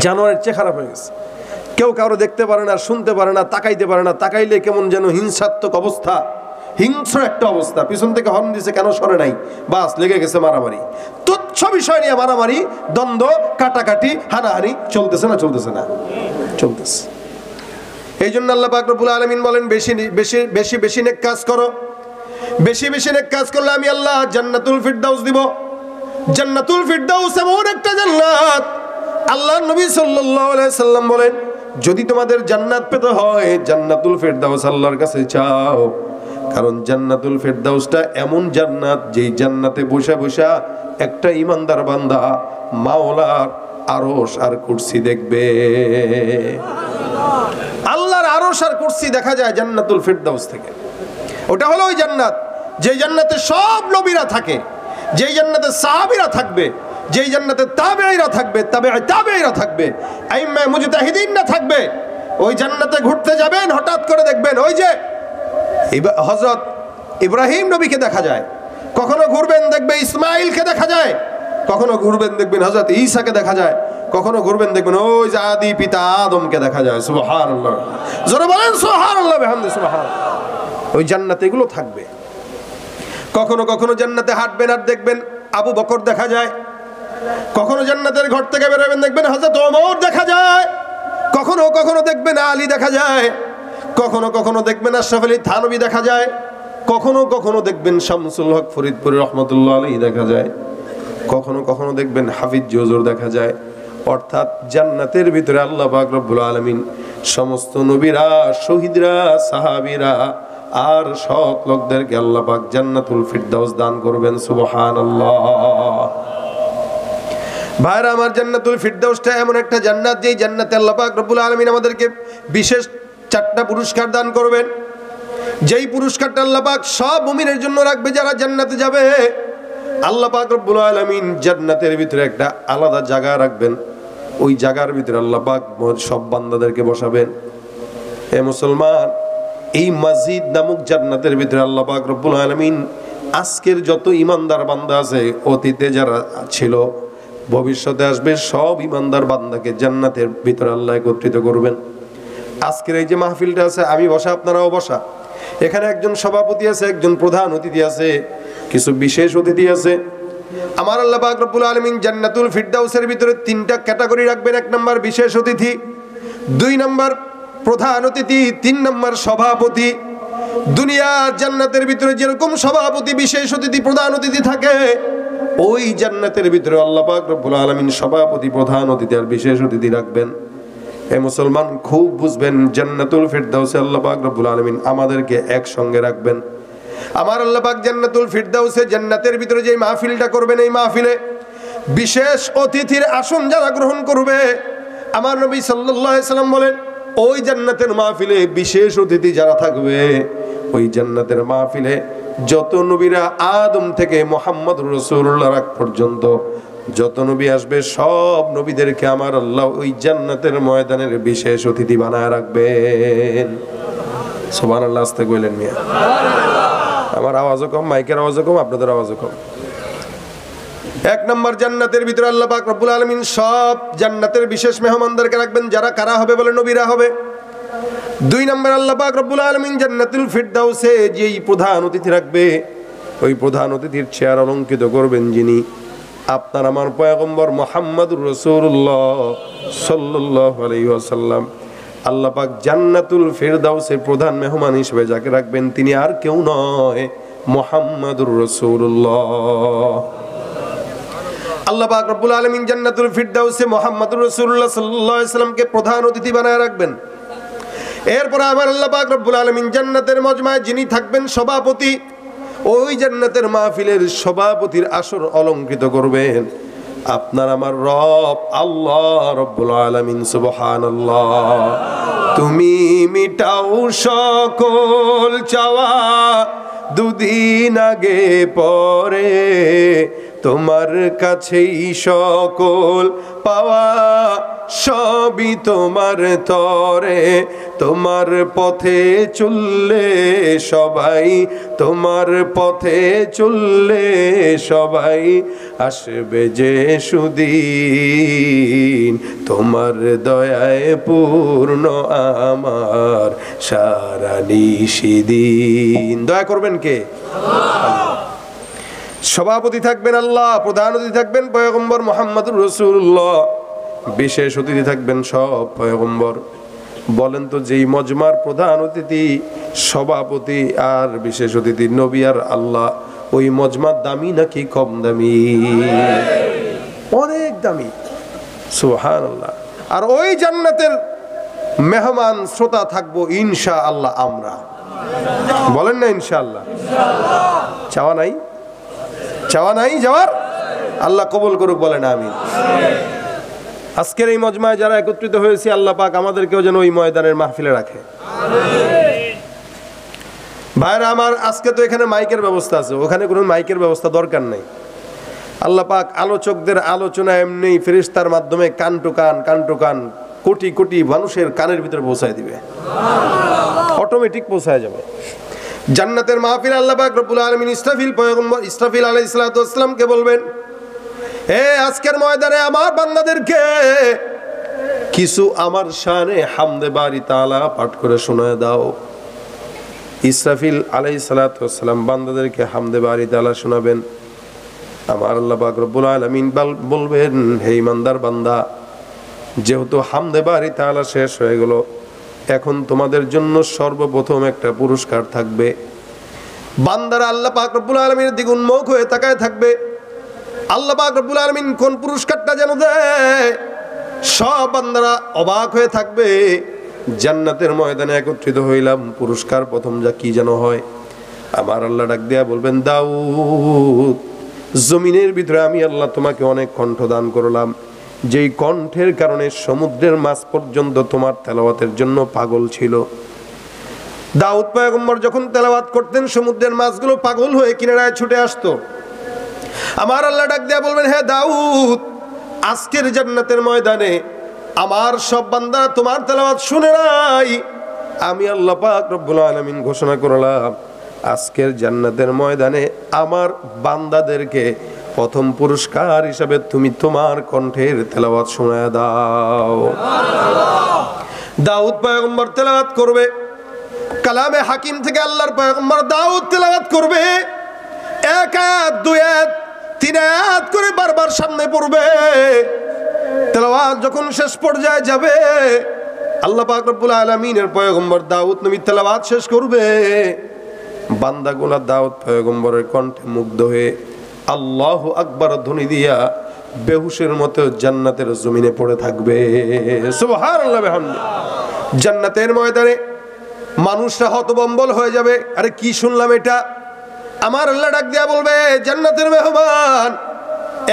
জানোয়ারের চেয়ে খারাপ হয়ে গেছে। কেউ কারো দেখতে পারে না, শুনতে পারে না, তাকাইতে পারে না, তাকাইলে কেমন যেন হিংসাত্মক অবস্থা, হিংস্র একটা অবস্থা। পিছন থেকে হর্ন দিছে, কেন সরে নাই, বাস লেগে গেছে মারামারি, তুচ্ছ বিষয় নিয়ে মারামারি, দ্বন্দ্ব, কাটাকাটি, হানাহানি চলতেছে না? চলতেছে না? চলতেছে। এই জন্য আল্লাহ পাক রব্বুল আলামিন বলেন বেশি বেশি বেশি বেশি নেক কাজ করো। বেশি বেশি নেক কাজ করলে আমি আল্লাহ জান্নাতুল ফিরদাউস দিব। জান্নাতুল ফিরদাউস এমন একটা জান্নাত, আল্লাহ নবী সাল্লাল্লাহু আলাইহি সাল্লাম বলেন, যদি তোমাদের জান্নাত পেতে হয় জান্নাতুল ফিরদাউস আল্লাহর কাছে চাও। কারণ জান্নাতুল ফিরদাউসটা এমন জান্নাত, যেই জান্নাতে বসে বসে একটা ইমানদার বান্দা মাওলার আরশ আর কুরসি দেখবে। আল্লাহর আরশ আর কুরসি দেখা যায় জান্নাতুল ফিরদাউস থেকে। ওটা হলো ওই জান্নাত, যেই জান্নাতে সব নবীরা থাকে, যেই জান্নাতে সাহাবীরা থাকবে, যেই জান্নাতে তাবেঈরা থাকবে, তাবেঈরা থাকবে, আইম্মা মুজতাহিদিনরা থাকবে। ওই জান্নাতে ঘুরতে যাবেন, হঠাৎ করে দেখবেন ওই যে হযরত ইব্রাহিম নবীকে দেখা যায়, কখনো ঘুরবেন দেখবে ইসমাইলকে দেখা যায়, কখনো ঘুরবেন দেখবেন হযরত ঈসাকে দেখা যায়, কখনো ঘুরবেন দেখবেন ওই যে আদি পিতা আদমকে দেখা যায়। সুবহানাল্লাহ, জোরে বলেন সুবহানাল্লাহ, বিহামদি সুবহানাল্লাহ। ওই জান্নাতে এগুলো থাকবে। কখনো কখনো জান্নাতে হাঁটবেন আর দেখবেন আবু বকর দেখা যায়, কখনো জান্নাতের ঘর থেকে বেরোবেন দেখবেন হযরত ওমর দেখা যায়, কখনো কখনো দেখবেন আলী দেখা যায়, কখনো কখনো দেখবেন আশরাফ আলী থানভী দেখা যায়, কখনো কখনো দেখবেন শামসুল হক ফরিদপুরি রহমতুল্লাহ আলাইহি দেখা যায়, কখনো কখনো দেখবেন হাফিজ হুজুর দেখা যায়। অর্থাৎ জান্নাতের ভিতরে আল্লাহ পাক রব্বুল আলামিন সমস্ত নবীরা, শহীদরা, সাহাবীরা আর সৎ লোকদেরকে আল্লাহ পাক জান্নাতুল ফিরদাউস দান করবেন। সুবহানাল্লাহ। ভাইরা আমার, জান্নাতুল ফিরদাউসটা এমন একটা জান্নাত, যেই জান্নাতে আল্লাহ পাক রব্বুল আলামিন আমাদেরকে বিশেষ 4টা পুরস্কার দান করবেন। যেই পুরস্কারটা আল্লাহ পাক সব মুমিনের জন্য রাখবে যারা জান্নাতে যাবে। আল্লাহ পাক রব্বুল আলামিন জান্নাতের ভিতরে একটা আলাদা জায়গা রাখবেন। ওই জায়গার ভিতরে আল্লাহ পাক সব বান্দাদেরকে বসাবেন। হে মুসলমান, এই মসজিদ নামক জান্নাতের ভিতরে আল্লাহ পাক রব্বুল আলামিন আজকের যত ইমানদার বান্দা আছে, অতীতে যারা ছিল, ভবিষ্যতে আসবে, সব ইমানদার বান্দাকে জান্নাতের ভিতরে আল্লাহ একত্রিত করবেন। আজকের এই যে মাহফিলটা আছে, আমি বসা, আপনারাও বসা, এখানে একজন সভাপতি আছে, একজন প্রধান অতিথি আছে, কিছু বিশেষ অতিথি আছে। আমার আল্লাহ পাক রব্বুল আলামিন জান্নাতুল ফিরদাউসের ভিতরে 3টা ক্যাটাগরি রাখবেন। 1 নম্বর বিশেষ অতিথি, 2 নম্বর প্রধান অতিথি, 3 নম্বর সভাপতি। দুনিয়ার জান্নাতের ভিতরে যেরকম সভাপতি, বিশেষ অতিথি, প্রধান অতিথি থাকে, ওই জান্নাতের ভিতরে আল্লাহ পাক রব্বুল আলামিন সভাপতি, প্রধান অতিথি আর বিশেষ অতিথি রাখবেন। এ মুসলমান খুব বুঝবেন, জান্নাতুল ফিরদাউসে আল্লাহ পাক রব্বুল আলামিন আমাদেরকে একসঙ্গে রাখবেন। আমার আল্লাহ পাক জান্নাতুল ফিরদাউসে, জান্নাতের ভিতরে যে মাহফিলটা করবেন, এই মাহফিলে বিশেষ অতিথির আসন যারা গ্রহণ করবে, আমার নবী সাল্লাল্লাহু আলাইহি সাল্লাম বলেন, ওই জান্নাতের মাহফিলে বিশেষ অতিথি যারা থাকবে, ওই জান্নাতের মাহফিলে যত নবীরা আদম থেকে মুহাম্মদুর রাসূলুল্লাহ রাগ পর্যন্ত যত নবী আসবে, সব নবীদেরকে আমার আল্লাহ ওই জান্নাতের ময়দানের বিশেষ অতিথি বানায় রাখবেন। সুবহানাল্লাহ। আস্তে কইলেন মিয়া, আমার আওয়াজও কম, মাইকের আওয়াজও কম, আপনাদের আওয়াজও কম। 1 নম্বর, জান্নাতের ভিতরে আল্লাহ পাক রব্বুল আলামিন সব জান্নাতের বিশেষ মেহমানদেরকে রাখবেন, যারা কারা হবে বলে, নবীরা হবে। 2 নম্বর, আল্লাহ পাক রব্বুল আলামিন জান্নাতুল ফিরদাউসে যেই প্রধান অতিথি রাখবে, ওই প্রধান অতিথির চেয়ার অলঙ্কৃত করবেন যিনি, আপনার আমার পয়গম্বর মুহাম্মদুর রাসূলুল্লাহ সাল্লাল্লাহু আলাইহি ওয়াসাল্লাম। আল্লাহ পাক জান্নাতুল ফিরদাউসের প্রধান মেহমান হিসেবে যাকে রাখবেন, তিনি আর কেউ নয়, মুহাম্মদুর রাসূলুল্লাহ। আল্লাহ পাক রব্বুল আলামিন জান্নাতুল ফিরদাউসে মুহাম্মদুর রাসূলুল্লাহ সাল্লাল্লাহু আলাইহি ওয়াসাল্লামকে প্রধান অতিথি বানায় রাখবেন। এরপর আমার আল্লাহ পাক রব্বুল আলামিন জান্নাতের মজমায় যিনি থাকবেন সভাপতি, ওই জান্নাতের মাহফিলের সভাপতির আসর অলঙ্কৃত করবেন আপনার আমার রব আল্লাহ রব্বুল আলামিন। সুবহানাল্লাহ। তুমি মিটাও সকল চাওয়া, দুদিন আগে পরে তোমার কাছেই সকল পাওয়া, সবই তোমার তরে, তোমার পথে চললে সবাই, তোমার পথে চললে সবাই, আসবে যে সুদিন, তোমার দয়ায় পূর্ণ আমার সারা নিশিদিন। দয়া করবেন কে? আল্লাহ। সভাপতি থাকবেন আল্লাহ, প্রধান অতিথি থাকবেন পয়গম্বর মুহাম্মদুর রাসূলুল্লাহ, বিশেষ অতিথি থাকবেন সব পয়গম্বর। বলেন তো, যেই মজমার প্রধান অতিথি, সভাপতি আর বিশেষ অতিথি নবী আর আল্লাহ, ওই মজমার দামি নাকি কম দামি? অনেক দামি। সুবহানাল্লাহ। আর ওই জান্নাতের মেহমান শ্রোতা থাকবো ইনশাআল্লাহ আমরা। বলেন না ইনশাআল্লাহ? চাওয়া নাই? চাওয়া নাই যাওয়ার? আল্লাহ কবুল করুক, বলেন আমিন। আজকের এই মজমায় যারা একত্রিত হয়েছে, আল্লাহ পাক আমাদেরকেও যেন ওই ময়দানের মাহফিলে রাখে। ভাইরা আমার, আজকে তো এখানে মাইকের ব্যবস্থা আছে, ওখানে কোনো মাইকের ব্যবস্থা দরকার নেই। আল্লাহ পাক আলোচকদের আলোচনা এমনি ফেরেশতার মাধ্যমে কান টু কান কোটি কোটি মানুষের কানের ভিতরে পৌঁছায় দিবে, অটোমেটিক পৌঁছায় যাবে। জান্নাতের মাহফিল আল্লাহ পাক রব্বুল আলামিন ইসরাফিল পয়গম্বর ইসরাফিল আলাইহিস সালাতু ওয়াস সালামকে বলবেন, হে আজকের ময়দানে আমার বান্দাদেরকে কিছু আমার শানে হামদে বারি তাআলা পাঠ করে শোনায় দাও। ইসরাফিল আলাইহিস সালাতু ওয়াস সালাম বান্দাদেরকে হামদে বারি তাআলা শোনাবেন। আমার আল্লাহ পাক রব্বুল আলামিন বলবেন, হে ইমানদার বান্দা, যেহেতু হামদে বারি তাআলা শেষ হয়ে গেল, এখন তোমাদের জন্য সর্বপ্রথম একটা পুরস্কার থাকবে। বান্দারা আল্লাহ পাক রব্বুল আলামিনের দিকে উন্মুখ হয়ে তাকায় থাকবে। আল্লাহ পাক রব্বুল আলামিন কোন পুরস্কারটা যেন দেয়, সব বান্দারা অবাক হয়ে থাকবে। জান্নাতের ময়দানে একত্রিত হইলাম, পুরস্কার প্রথম যা কি যেন হয়। আমার আল্লাহ ডাক দিয়া বলবেন, দাউদ, জমিনের ভিতরে আমি আল্লাহ তোমাকে অনেক কণ্ঠ দান করলাম, যেই কণ্ঠের কারণে সমুদ্রের মাছ পর্যন্ত তোমার তেলাওয়াতের জন্য পাগল ছিল। দাউদ পয়গম্বর যখন তেলাওয়াত করতেন, সমুদ্রের মাছগুলো পাগল হয়ে কিনারায় ছুটে আসতো। আমার আল্লাহ ডাক দিয়া বলবেন, হে দাউদ, আজকের জান্নাতের ময়দানে আমার সব বান্দারা তোমার তেলাওয়াত শুনে নাই। আমি আল্লাহ পাক রব্বুল আলামিন ঘোষণা করলাম, আজকের জান্নাতের ময়দানে আমার বান্দাদেরকে প্রথম পুরস্কার হিসাবে তুমি তোমার কণ্ঠের তেলাওয়াত শোনায় দাও। দাউদ পয়গম্বর তেলাওয়াত করবে, কালামে হাকিম থেকে আল্লাহর পয়গম্বর দাউদ তেলাওয়াত করবে। এক আয়াত, দুই আয়াত, তিন আয়াত করে বারবার সামনে পড়বে। তেলাওয়াত যখন শেষ পর্যায়ে যাবে, আল্লাহ পাক রব্বুল আলামিনের পয়গম্বর দাউদ নবী তেলাওয়াত শেষ করবে। বান্দাগুলা দাউদ পয়গম্বরের কণ্ঠে মুগ্ধ হয়ে আল্লাহু আকবার ধ্বনি দিয়া বেহুশের মতো জান্নাতের জমিনে পড়ে থাকবে। সুবহানাল্লাহ বিহামদিহি। জান্নাতের ময়দানে মানুষরা হতবম্বল হয়ে যাবে, আরে কি শুনলাম এটা। আমার আল্লাহ ডাক দিয়া বলবে, জান্নাতের মেহমান,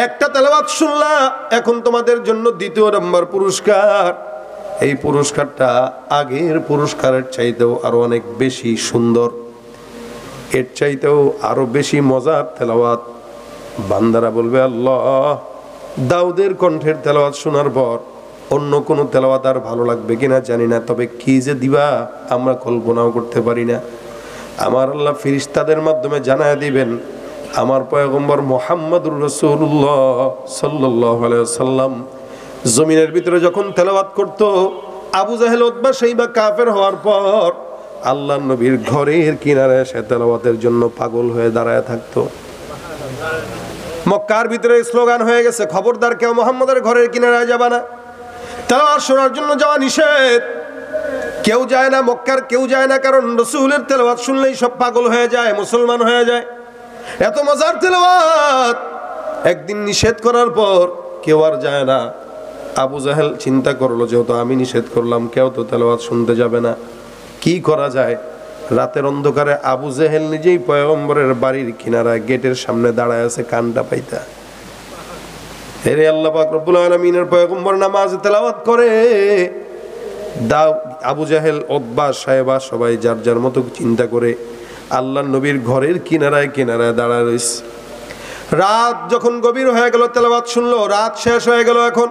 একটা তেলাওয়াত শুনলা, এখন তোমাদের জন্য দ্বিতীয় নম্বর পুরস্কার। এই পুরস্কারটা আগের পুরস্কারের চাইতেও আরো অনেক বেশি সুন্দর, এর চাইতেও আরো বেশি মজার তেলাওয়াত। বান্দারা বলবে, আল্লাহ, দাউদের কণ্ঠের তেলাওয়াত শোনার পর অন্য কোনো তেলাওয়াত আর ভালো লাগবে কিনা জানি না, তবে কি যে দিবা আমরা কল্পনাও করতে পারি না। আমার আল্লাহ ফেরেশতাদের মাধ্যমে জানায় দিবেন, আমার পয়গম্বর মুহাম্মদুর রাসূলুল্লাহ সাল্লাল্লাহু আলাইহি ওয়াসাল্লাম জমিনের ভিতরে যখন তেলাওয়াত করত, আবু জাহেল, উতবা, শাইবা কাফের হওয়ার পর আল্লাহর নবীর ঘরের কিনারে সে তেলাওয়াতের জন্য পাগল হয়ে দাঁড়ায় থাকতো। মক্কার ভিতরে স্লোগান হয়ে গেছে, খবরদার কেউ মুহাম্মদের ঘরের কিনারায় যাবা না, তেলাওয়াত শোনার জন্য যাওয়া নিষেধ। কেউ যায় না, মক্কার কেউ যায় না, কারণ রাসূলের তেলাওয়াত শুনলেই সব পাগল হয়ে যায়, মুসলমান হয়ে যায়। এত মজার তেলাওয়াত, একদিন নিষেধ করার পর কেউ আর যায় না। আবু জাহেল চিন্তা করলো, যেহেতু আমি নিষেধ করলাম, কেউ তো তেলাওয়াত শুনতে যাবে না, কি করা যায়। রাতের অন্ধকারে আবু জাহেল নিজেই পয়গম্বরের বাড়ির কিনারায় গেটের সামনে দাঁড়ায় আছে, কানটা পাইতা। হেরে আল্লাহ পাক রব্বুল আলামিনের পয়গম্বর নামাজে তেলাওয়াত করে। আবু জাহেল, উতবা, শাইবা সবাই যার যার মতো চিন্তা করে আল্লাহর নবীর ঘরের কিনারায় কিনারায় দাঁড়ায় রইছে। রাত যখন গভীর হয়ে গেল, তেলাওয়াত শুনলো, রাত শেষ হয়ে গেল। এখন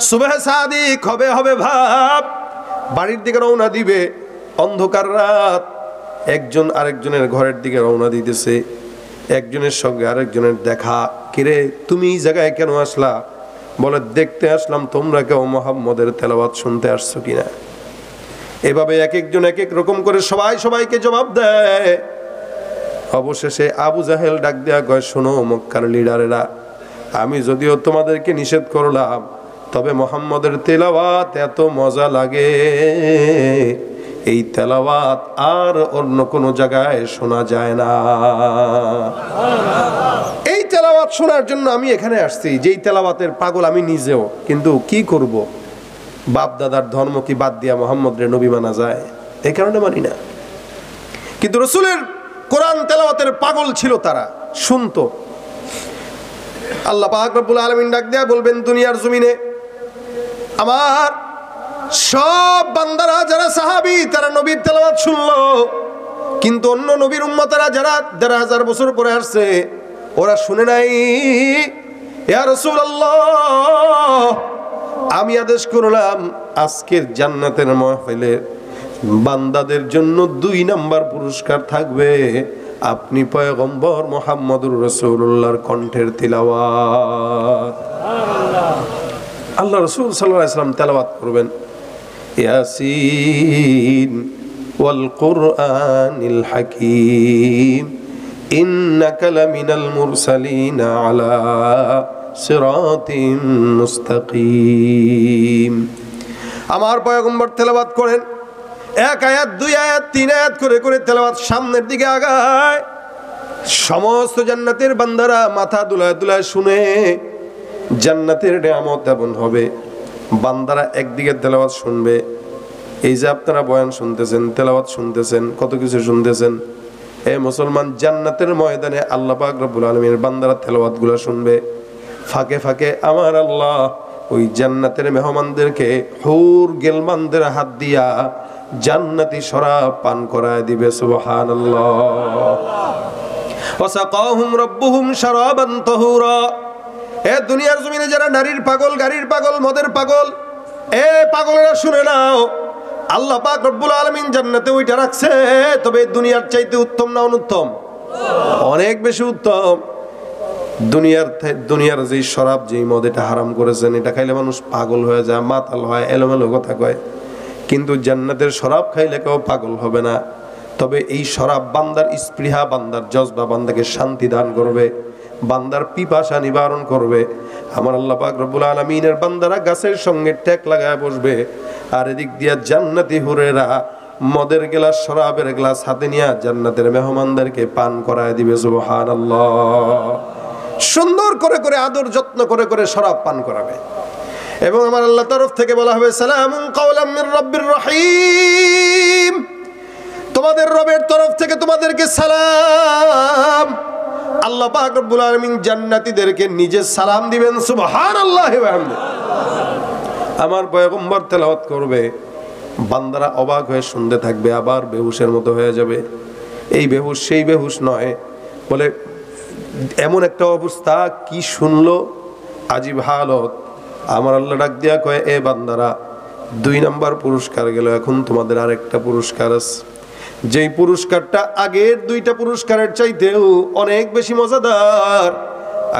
সুবহ সাদিক হবে হবে ভাব, বাড়ির দিকে রওনা দিবে। অন্ধকার রাত, একজন আরেকজনের ঘরের দিকে রওনা দিতেছে। একজনের সঙ্গে আরেকজনের দেখা, কিরে তুমি এই জায়গায় কেন আসলা? বলে দেখতে আসলাম তোমরা কেউ মুহাম্মদের তেলাওয়াত শুনতে আসছো কিনা। এভাবে এক একজন এক এক রকম করে সবাই সবাইকে জবাব দেয়। অবশেষে আবু জাহেল ডাক দেয়া কয়, শোনো মক্কার লিডারেরা, আমি যদিও তোমাদেরকে নিষেধ করলাম, তবে মুহাম্মদের তেলাওয়াত এত মজা লাগে, এই তেলাওয়াত আর অন্য কোনো জায়গায় শোনা যায় না। এই তেলাওয়াত শোনার জন্য আমি এখানে আসছি, যেই তেলাওয়াতের পাগল আমি নিজেও। কিন্তু কি করব, বাপ দাদার ধর্ম কি বাদ দিয়া মুহাম্মদের নবী মানা যায়? এই কারণে মানি না। কিন্তু রাসূলের কোরআন তেলাওয়াতের পাগল ছিল তারা, শুনতো। আল্লাহ পাক রব্বুল আলামিন ডাক দেয়া বলবেন, দুনিয়ার জমিনে আমার সব বান্দারা যারা সাহাবী তারা নবীর তেলাওয়াত শুনলো, কিন্তু অন্য নবীর উম্মতেরা যারা ১,৫০০ বছর পরে আসছে ওরা শুনে নাই। ইয়া রাসূলুল্লাহ, আমি আদেশ করলাম আজকের জান্নাতের মাহফিলে বান্দাদের জন্য ২ নাম্বার পুরস্কার থাকবে, আপনি পয়গম্বর মুহাম্মদুর রাসূলুল্লাহর কণ্ঠের তিলাওয়াত। আল্লাহ রাসূল সাল্লাল্লাহু আলাইহি ওয়াসাল্লাম তেলাওয়াত করবেন, ইয়াসিন ওয়াল কুরআনিল হাকীম ইন্নাকা লামিনাল মুরসালিন আলা সিরাতিম মুস্তাকিম। আমার পয়গম্বর তেলাওয়াত করেন, ১ আয়াত ২ আয়াত ৩ আয়াত করে করে তেলাওয়াত সামনের দিকে আগায়। সমস্ত জান্নাতের বান্দারা মাথা দুলায় দুলায় শুনে। জান্নাতের নিয়ামত এমন হবে, বান্দারা একদিকে তেলাওয়াত শুনবে। এই যে আপনারা বয়ান শুনতেছেন, তেলাওয়াত শুনতেছেন, কত কিছু শুনতেছেন, এ মুসলমান, জান্নাতের ময়দানে আল্লাহ পাক রব্বুল আলামিনের বান্দারা তেলাওয়াতগুলো শুনবে। ফাঁকে ফাঁকে আমার আল্লাহ ওই জান্নাতের মেহমানদেরকে হুর গেলমানদের হাত দিয়া জান্নাতি শরাব পান করায় দিবে। সুবহানাল্লাহ। ওয়াসাকাহুম রাব্বুহুম শারাবান তাহুরা। এ দুনিয়ার জমিনে যারা নারীর পাগল, গাড়ির পাগল, মদের পাগল, এ পাগলেরা শুনে নাও, আল্লাহ পাক রব্বুল আলামিন জান্নাতে ওইটা রাখছে। তবে দুনিয়ার চাইতে উত্তম না অনুত্তম? অনেক বেশি উত্তম। দুনিয়ার যে শরাব, যেই মদ, এটা হারাম করেছেন, এটা খাইলে মানুষ পাগল হয়ে যায়, মাতাল হয়, এলোমেলো কথা কয়। কিন্তু জান্নাতের শরাব খাইলে কেউ পাগল হবে না। তবে এই শরাব বান্দার স্পৃহা, বান্দার জজবা, বান্দাকে শান্তি দান করবে, বান্দার পিপাসা নিবারণ করবে। আমার আল্লাহ পাক রব্বুল আলামিনের বান্দারা গাছের সঙ্গে ট্যাক লাগায় বসবে, আর এদিক দিয়া জান্নাতি হুরেরা মদের গ্লাস, শরাবের গ্লাস হাতে নিয়ে জান্নাতের মেহমানদেরকে পান করায় দিবে। সুবহানাল্লাহ। সুন্দর করে করে, আদর যত্ন করে করে শরাব পান করাবে। এবং আমার আল্লাহর তরফ থেকে বলা হবে, সালামুন কাওলাম মির রাব্বির রহিম, তোমাদের রবের তরফ থেকে তোমাদেরকে সালাম। আল্লাহ পাক রব্বুল আলামিন জান্নাতীদেরকে নিজে সালাম দিবেন। সুবহানাল্লাহি ওয়া বিহামদিহি। আমার পয়গম্বর তেলাওয়াত করবে, বান্দারা অবাক হয়ে শুনতে থাকবে, আবার বেহুশের মতো হয়ে যাবে। এই বেহুশ সেই বেহুশ নয়, বলে এমন একটা অবস্থা, কি শুনলো, আজীব হালত। আমার আল্লাহ ডাক দিয়া কয়, এ বান্দারা, ২ নাম্বার পুরস্কার গেল, এখন তোমাদের আরেকটা পুরস্কার আছে, যেই পুরস্কারটা আগের 2টা পুরস্কারের চাইতেও অনেক বেশি মজাদার।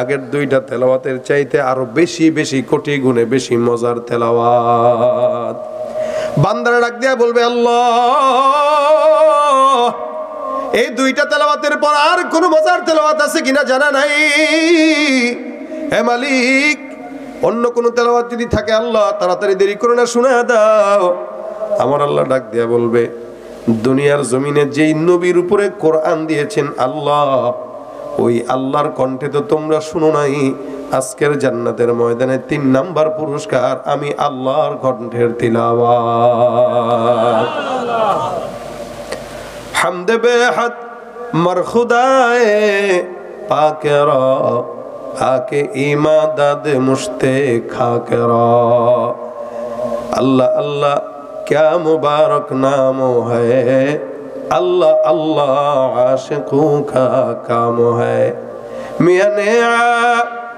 আগের 2টা তেলাওয়াতের চাইতে আরো বেশি বেশি কোটি গুণে বেশি মজার তেলাওয়াত। বান্দারা ডাক দিয়া বলবে, আল্লাহ, এই 2টা তেলাওয়াতের পর আর কোন মজার তেলাওয়াত আছে কিনা জানা নাই। হে মালিক, অন্য কোন তেলাওয়াত যদি থাকে আল্লাহ তাড়াতাড়ি দেরি করে না, শোনা দাও। আমার আল্লাহ ডাক দিয়া বলবে, দুনিয়ার জমিনে যেই নবীর উপরে কোরআন দিয়েছেন আল্লাহ, ওই আল্লাহর কণ্ঠে তো তোমরা শুনো নাই। আজকের জান্নাতের ময়দানে 3 নাম্বার পুরস্কার আমি আল্লাহর কণ্ঠের তিলাওয়াত। হামদে বেহাদ মারখুদায়ে পাকেরা, আকে ইমাদাদ মুশতে খাকেরা। আল্লাহ আল্লাহ क्या मुबारक नाम है, अल्लाह अल्लाह आशिकों का काम है। मियां ने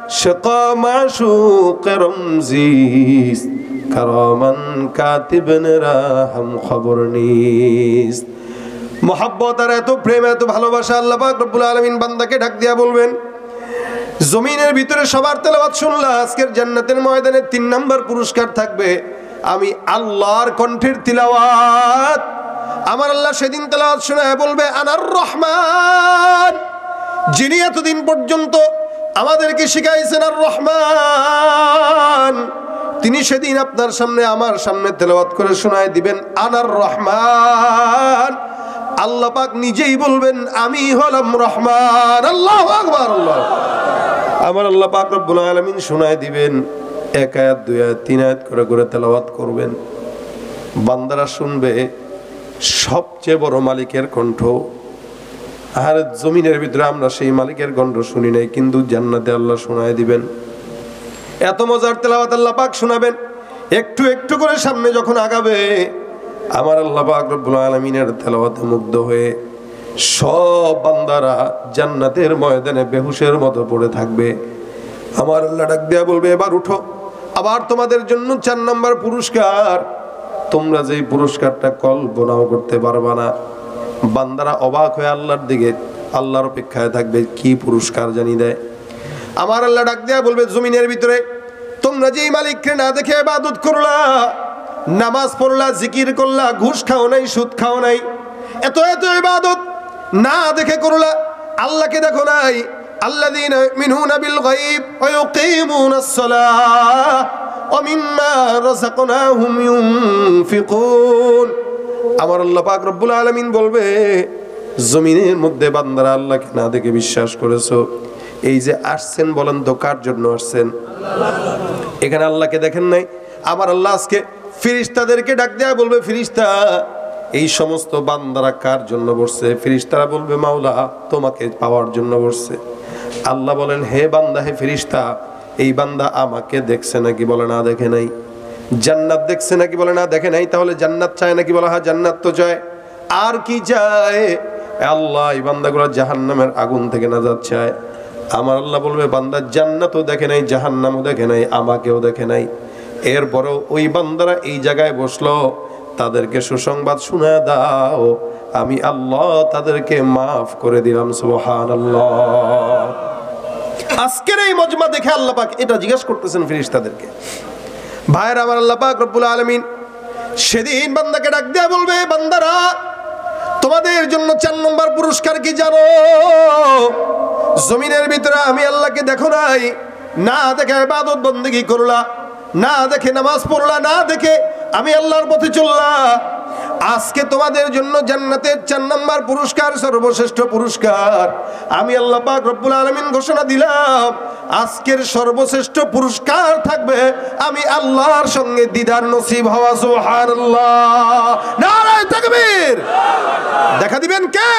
শাকা মাশুক রমজিস কারামান কাতিবন রাহম খবর নিস। মোহাব্বত আর এত প্রেম এত ভালোবাসা আল্লাহ পাক রব্বুল আলামিন বান্দাকে ডাক দিয়া বলবেন, জমিনের ভিতরে সবার তেলাওয়াত শুনলা, আজকের জান্নাতের ময়দানে 3 নাম্বার পুরস্কার থাকবে আমি আল্লাহর কণ্ঠের তিলাওয়াত। আমার আল্লাহ সেদিন তেলাওয়াত শোনায় বলবে, আনার রহমান, যিনি এতদিন পর্যন্ত আমাদেরকে শিখাইছেন আর রহমান, তিনি সেদিন আপনার সামনে আমার সামনে তেলাওয়াত করে শোনায় দিবেন আনার রহমান। আল্লাহ পাক নিজেই বলবেন আমি হলাম রহমান। আল্লাহু আকবার। আল্লাহ আমার আল্লাহ পাক রব্বুল আলামিন শোনায় দিবেন, 1 আয়াত 2 আয়াত 3 আয়াত করে করে তেলাওয়াত করবেন। বান্দারা শুনবে সবচেয়ে বড় মালিকের কণ্ঠ। আর জমিনের ভিতরে আমরা সেই মালিকের কণ্ঠ শুনি নাই, কিন্তু জান্নাতে আল্লাহ শোনায় দিবেন। এত মজার তেলাওয়াত আল্লাহ পাক শোনাবেন। একটু একটু করে সামনে যখন আগাবে, আমার আল্লাহ পাক রব্বুল আলামিনের তেলাওয়াতে মুগ্ধ হয়ে সব বান্দারা জান্নাতের ময়দানে বেহুশের মতো পড়ে থাকবে। আমার আল্লাহ ডাক দিয়া বলবে, এবার উঠো, আবার তোমাদের জন্য 4 নাম্বার পুরস্কার। তোমরা যেই পুরস্কারটা কল্পনাও করতে পারবা না। বান্দারা অবাক হয়ে আল্লাহর দিকে, আল্লাহর অপেক্ষায় থাকবে কি পুরস্কার জানি দেয়। আমার আল্লাহ ডাক দিয়া বলবে, জমিনের ভিতরে তোমরা যেই মালিককে না দেখে ইবাদত করলা, নামাজ পড়লা, জিকির করলা, ঘুষ খাও নাই, সুদ খাও নাই, এত এত ইবাদত না দেখে করলা, আল্লাহকে দেখো নাই। আল্লাযীনা ইউমিনুনা বিল গায়ব ওয়া ইউকিমুনাস সালাহ ওয়া মিম্মা রাযাকনাহুম ইউনফিকুন। আমার আল্লাহ পাক রব্বুল আলামিন বলবে, জমিনের মধ্যে বান্দারা আল্লাহকে না দেখে বিশ্বাস করেছো। এই যে আসছেন, বলেন তো কার জন্য আসছেন? এখানে আল্লাহকে দেখেন নাই। আমার আল্লাহ আজকে ফেরেশতাদেরকে ডাক দেয়া বলবে, ফেরেশতা এই সমস্ত বান্দারা কার জন্য বসছে? ফেরেশতারা বলবে, মাওলা তোমাকে পাওয়ার জন্য বসছে। আল্লাহ বলেন, হে বান্দা, হে ফেরেশতা, এই বান্দা আমাকে দেখছে নাকি? বলে না, দেখে নাই। জান্নাত দেখছে নাকি? বলে না, দেখে নাই। তাহলে জান্নাত চায় নাকি? বলে হ্যাঁ, জান্নাত তো চায়। আর কি চায়? আল্লাহ এই বান্দাগুলো জাহান্নামের আগুন থেকে নাজাত চায়। আমার আল্লাহ বলবে, বান্দা জান্নাতও দেখে নাই, জাহান্নামও দেখে নাই, আমাকেও দেখে নাই। এরপরেও ওই বান্দারা এই জায়গায় বসলো, তাদেরকে সুসংবাদ শোনায় দাও, আমি আল্লাহ তাদেরকে মাফ করে দিলাম। সুবহানাল্লাহ। আজকের এই মজমা দেখে আল্লাহ পাক এটা জিজ্ঞেস করতেছেন ফেরেশতাদেরকে। ভাইরা আমার, আল্লাহ পাক রব্বুল আলামিন সেদিন বান্দাকে ডাক দেয়া বলবে, বান্দারা তোমাদের জন্য 4 নম্বর পুরস্কার কি জানো? জমিনের ভিতরে আমি আল্লাহকে দেখো নাই, না দেখে ইবাদত বন্দেগী করলা, না দেখে নামাজ পড়লা, না দেখে আমি আল্লাহর পথে চললা। আজকে তোমাদের জন্য জান্নাতের 4 নম্বর পুরস্কার, সর্বশ্রেষ্ঠ পুরস্কার আমি আল্লাহ পাক রব্বুল আলামিন ঘোষণা দিলাম। আজকের সর্বশ্রেষ্ঠ পুরস্কার থাকবে আমি আল্লাহর সঙ্গে দিদার নসিব হওয়া। সুবহানাল্লাহ, নারায়ে তাকবীর। দেখা দিবেন কে?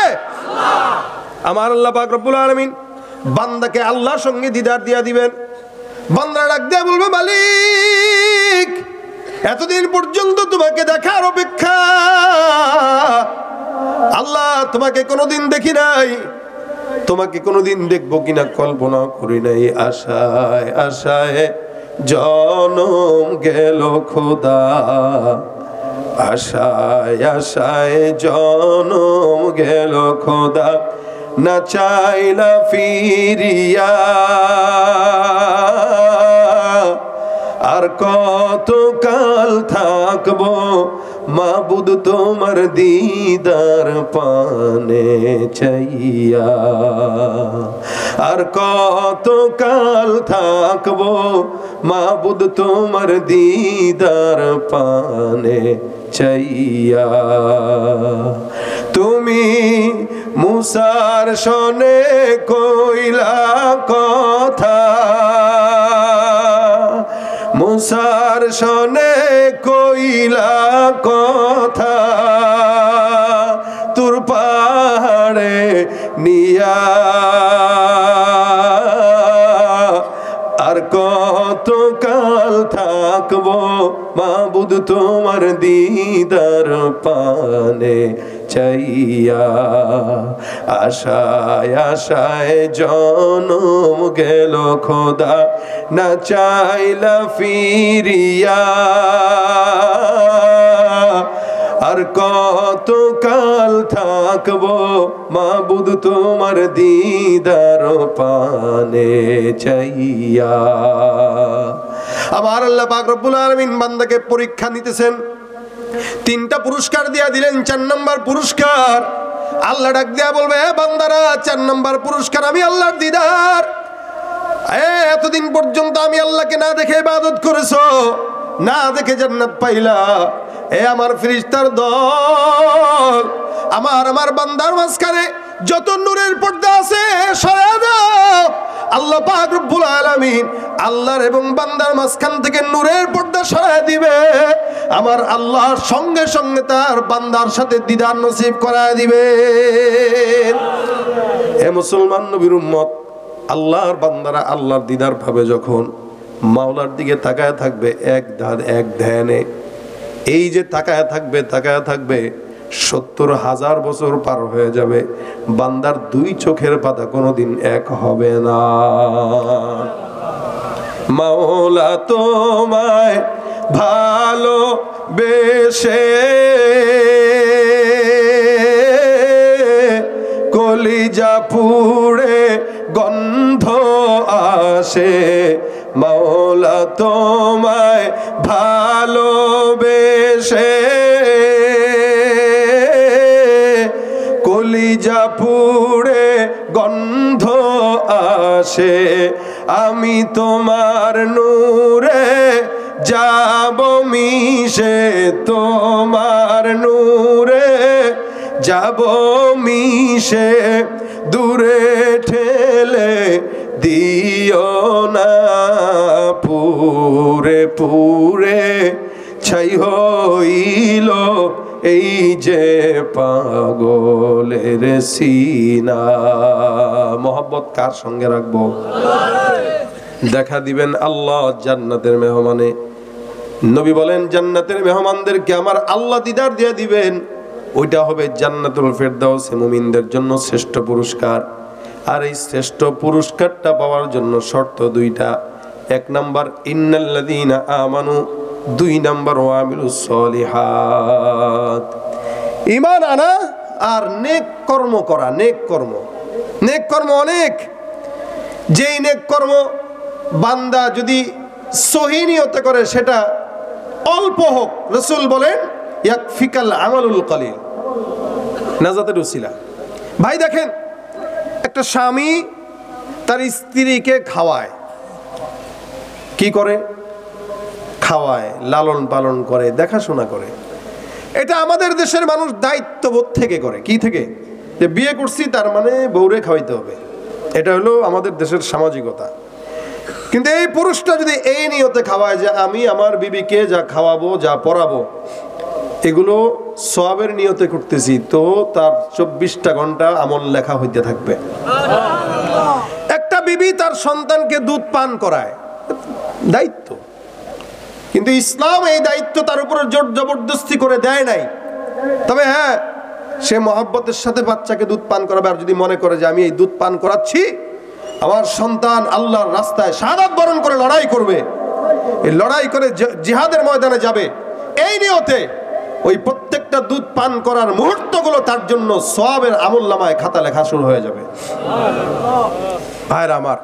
আমার আল্লাহ পাক রব্বুল আলামিন বান্দাকে আল্লাহর সঙ্গে দিদার দিয়া দিবেন। বান্দা ডাক দিয়ে বলবে, মালিক এতদিন পর্যন্ত তোমাকে দেখার অপেক্ষা, আল্লাহ তোমাকে কোনোদিন দেখি নাই, তোমাকে কোনোদিন দেখবো কিনা কল্পনা করি নাই। আশায় আশায় জনম গেল খোদা, আশায় আশায় জনম গেল খোদা, না চাইলা ফিরিয়া। আর কত কাল থাকবো মাবুদ তোমার দিদার পানে চাইয়া। আর কত কাল থাকবো মাবুদ তোমার দিদার পানে চাইয়া। তুমি মুসার শোনে কইলা কথা, মুসার শোনে কইলা কথা, তোর পাহাড়ে নিয়া। আর কত কাল থাকবো মাবুদ তোমার দিদার পানে চাইয়া। আশায় আশায় জনম গেল খোদা, না চাইলা ফিরিয়া। আর কত কাল থাকবো মাবুদ তোমার দিদার পানে চাইয়া। আমার আল্লাহ পাক রব্বুল আলামিন বান্দাকে পরীক্ষা নিতেছেন, তিনটা পুরস্কার দিয়া দিলেন। 4 নম্বর পুরস্কার আল্লাহ ডাক দিয়া বলবে, বান্দারা 4 নম্বর পুরস্কার আমি আল্লাহর দিদার। এতদিন পর্যন্ত আমি আল্লাহকে না দেখে ইবাদত করেছো, না দেখে জান্নাত পাইলা। আমার ফেরেশতার দল, আমার বান্দার মাঝখানে যত নূরের পর্দা আছে সরায়া দাও। আল্লাহ পাক রব্বুল আলামিন আল্লাহর এবং বান্দার মাঝখান থেকে নূরের পর্দা সরায়া দিবে। আমার আল্লাহর সঙ্গে সঙ্গে তার বান্দার সাথে দিদার নসিব করায় দিবে। হে মুসলমান নবীর উম্মত, আল্লাহর বান্দারা আল্লাহর দিদার পাবে যখন, মাওলার দিকে তাকায় থাকবে এক ধ্যানে। এই যে তাকায় থাকবে 70,000 বছর পার হয়ে যাবে, বান্দার 2 চোখের পাতা কোনোদিন এক হবে না। মাওলা তোমায় ভালো বেশে কলিজা পুড়ে গন্ধ আসে। মাওলা তোমায় ভালোবেসে কলিজা পুড়ে গন্ধ আসে। আমি তোমার নূরে যাব মিশে, তোমার নূরে যাব মিশে। দূরে ঠেলে দিও না, পুরে পুরে ছাই হইল এই যে পাগলের সিনা। মোহাব্বত কার সঙ্গে রাখবো? দেখা দিবেন আল্লাহ জান্নাতের মেহমানে। নবী বলেন, জান্নাতের মেহমানদেরকে আমার আল্লাহ দিদার দিয়ে দিবেন। ওইটা হবে জান্নাতুল ফেরদাউস, মুমিনদের জন্য শ্রেষ্ঠ পুরস্কার। আর এই শ্রেষ্ঠ পুরস্কারটা পাওয়ার জন্য শর্ত 2টা। 1 নাম্বার ইন্নাল্লাযীনা আমানু, 2 নাম্বার ওয়ামিলুস সলিহাত। ঈমান আনা আর নেক কর্ম করা। নেক কর্ম অনেক। যেই নেক কর্ম বান্দা যদি সহি নিয়তে করে সেটা অল্প হোক, রাসূল বলেন ইয়াকফিকাল আমালুল কলিল, নাজাতের উসিলা। ভাই দেখেন, একটা স্বামী তার স্ত্রীকে খাওয়ায়, কি করে? খাওয়ায়, লালন পালন করে, দেখাশোনা করে। এটা আমাদের দেশের মানুষ দায়িত্ববোধ থেকে করে। কি থেকে? যে বিয়ে করছি তার মানে বউরে খাওয়াইতে হবে। এটা হলো আমাদের দেশের সামাজিকতা। কিন্তু এই পুরুষটা যদি এই নিয়তে খাওয়ায় যে আমি আমার বিবিকে যা খাওয়াবো, যা পরাবো, এগুলো সওয়াবের নিয়তে করতেছি, তো তার 24টা ঘন্টা আমল লেখা হইতে থাকবে। একটা বিবি তার সন্তানকে দুধ পান করায়, দায়িত্ব। কিন্তু ইসলাম এই দায়িত্ব তার উপরে জোর জবরদস্তি করে দেয় নাই। তবে হ্যাঁ, সে মহব্বতের সাথে বাচ্চাকে দুধ পান করাবে। আর যদি মনে করে যে আমি এই দুধ পান করাচ্ছি, আমার সন্তান আল্লাহর রাস্তায় শাহাদাত বরণ করে লড়াই করবে, এই লড়াই করে জিহাদের ময়দানে যাবে, এই নিয়তে ওই প্রত্যেকটা দুধ পান করার মুহূর্তগুলো তার জন্য সওয়াবের আমলনামায় খাতা লেখা শুরু হয়ে যাবে। ভাইরা আমার,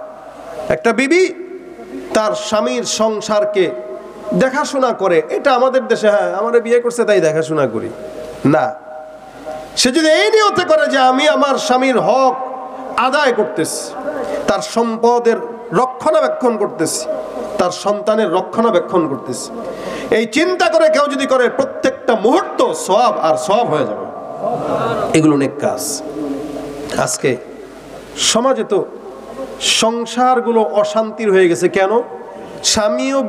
একটা বিবি তার স্বামীর সংসারকে দেখাশোনা করে। এটা আমাদের দেশে হ্যাঁ আমার বিয়ে করছে তাই দেখাশোনা করি না। সে যদি এই নিয়তে করে যে আমি আমার স্বামীর হক আদায় করতেছি, তার সম্পদের রক্ষণাবেক্ষণ করতেছি, তার সন্তানের রক্ষণাবেক্ষণ করতেছি, এই চিন্তা করে কেউ যদি করে, প্রত্যেকটা মুহূর্ত সওয়াব আর সওয়াব হয়ে যাবে। এগুলো নেক কাজ। আজকে সমাজে তো সংসারগুলো অশান্তির হয়ে গেছে। কেন? স্বামীও